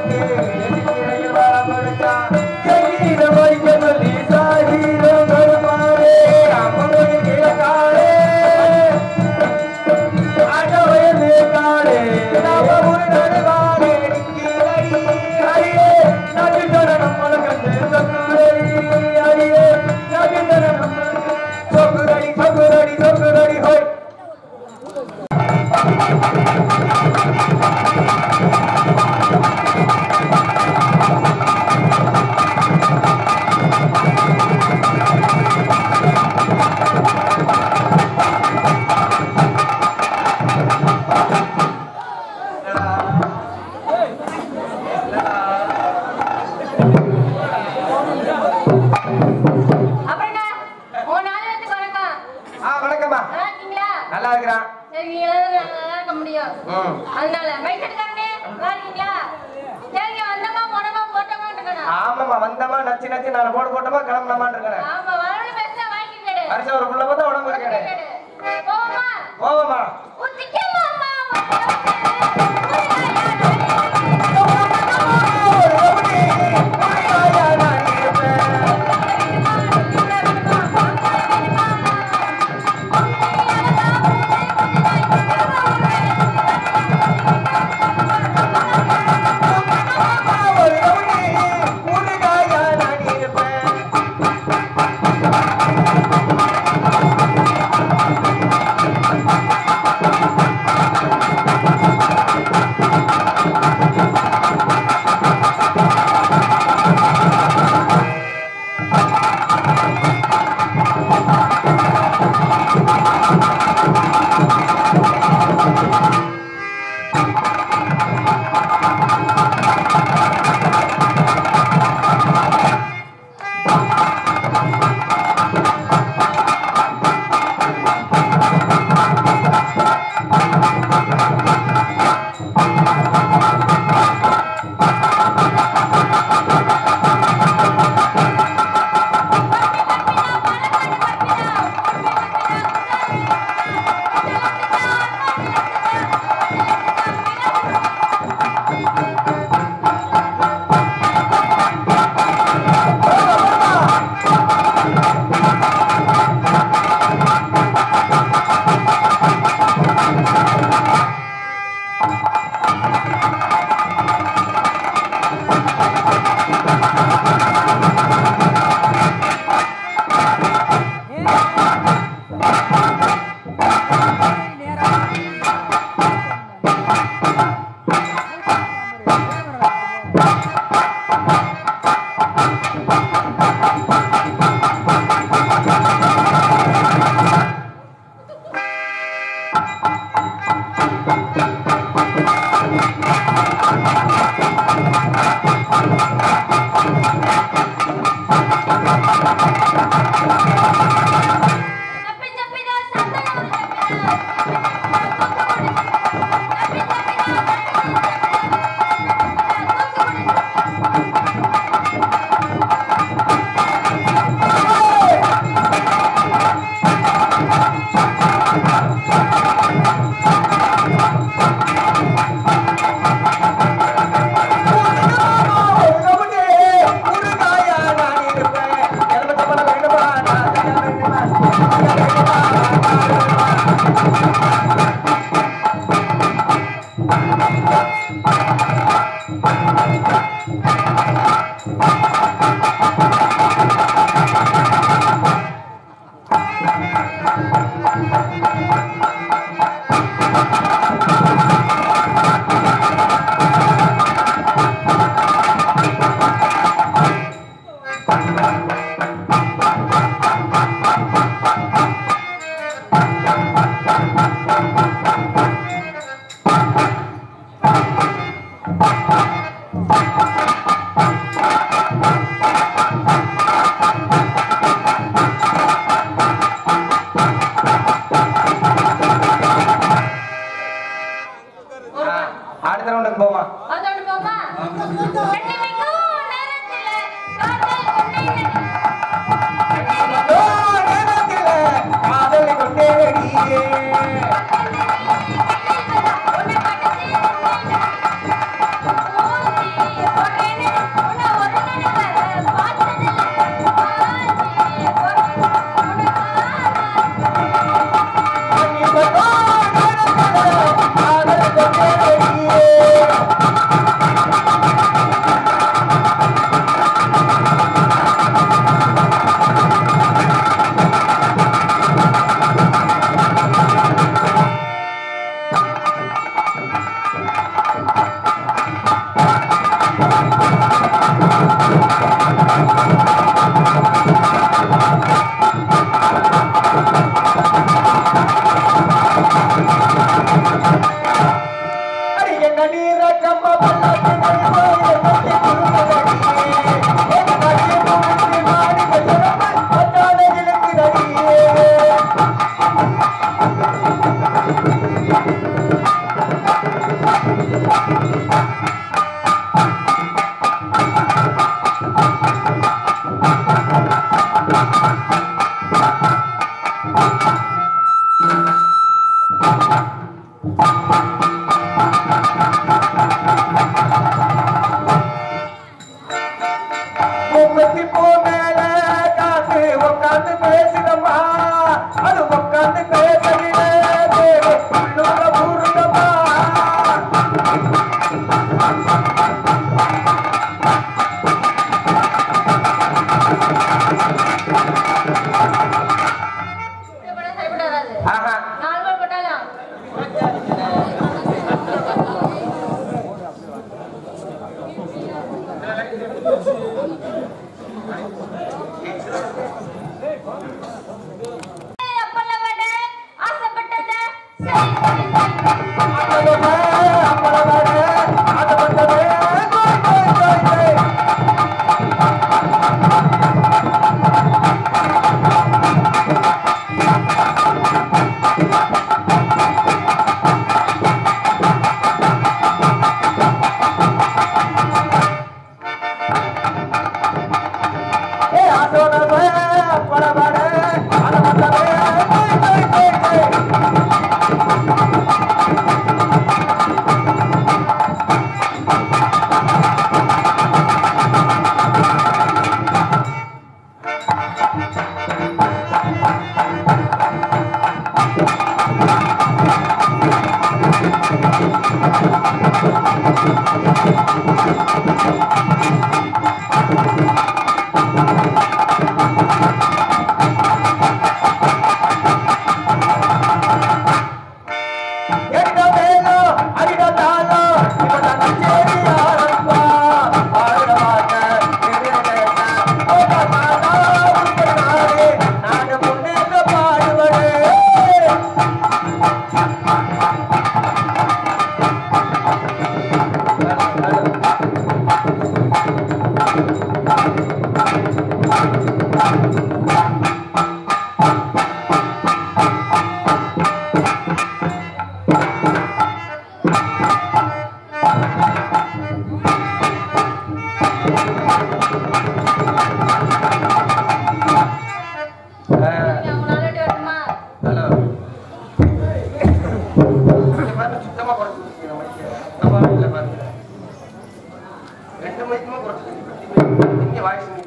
ஆமாமா வந்தமா நச்சு நச்சு நான் போட்டு போட்டமா கிளம்பலாமான்னு இருக்கிறேன். வருஷம் ஒரு புள்ள பார்த்தா உடம்பு இருக்கேன். போவமா மூக்குத்தி பூ மேல காத்து உட்காந்து பேசுதம்மா அது உட்காந்து பேசவிட ஊருதம்மா வாய்ஸ்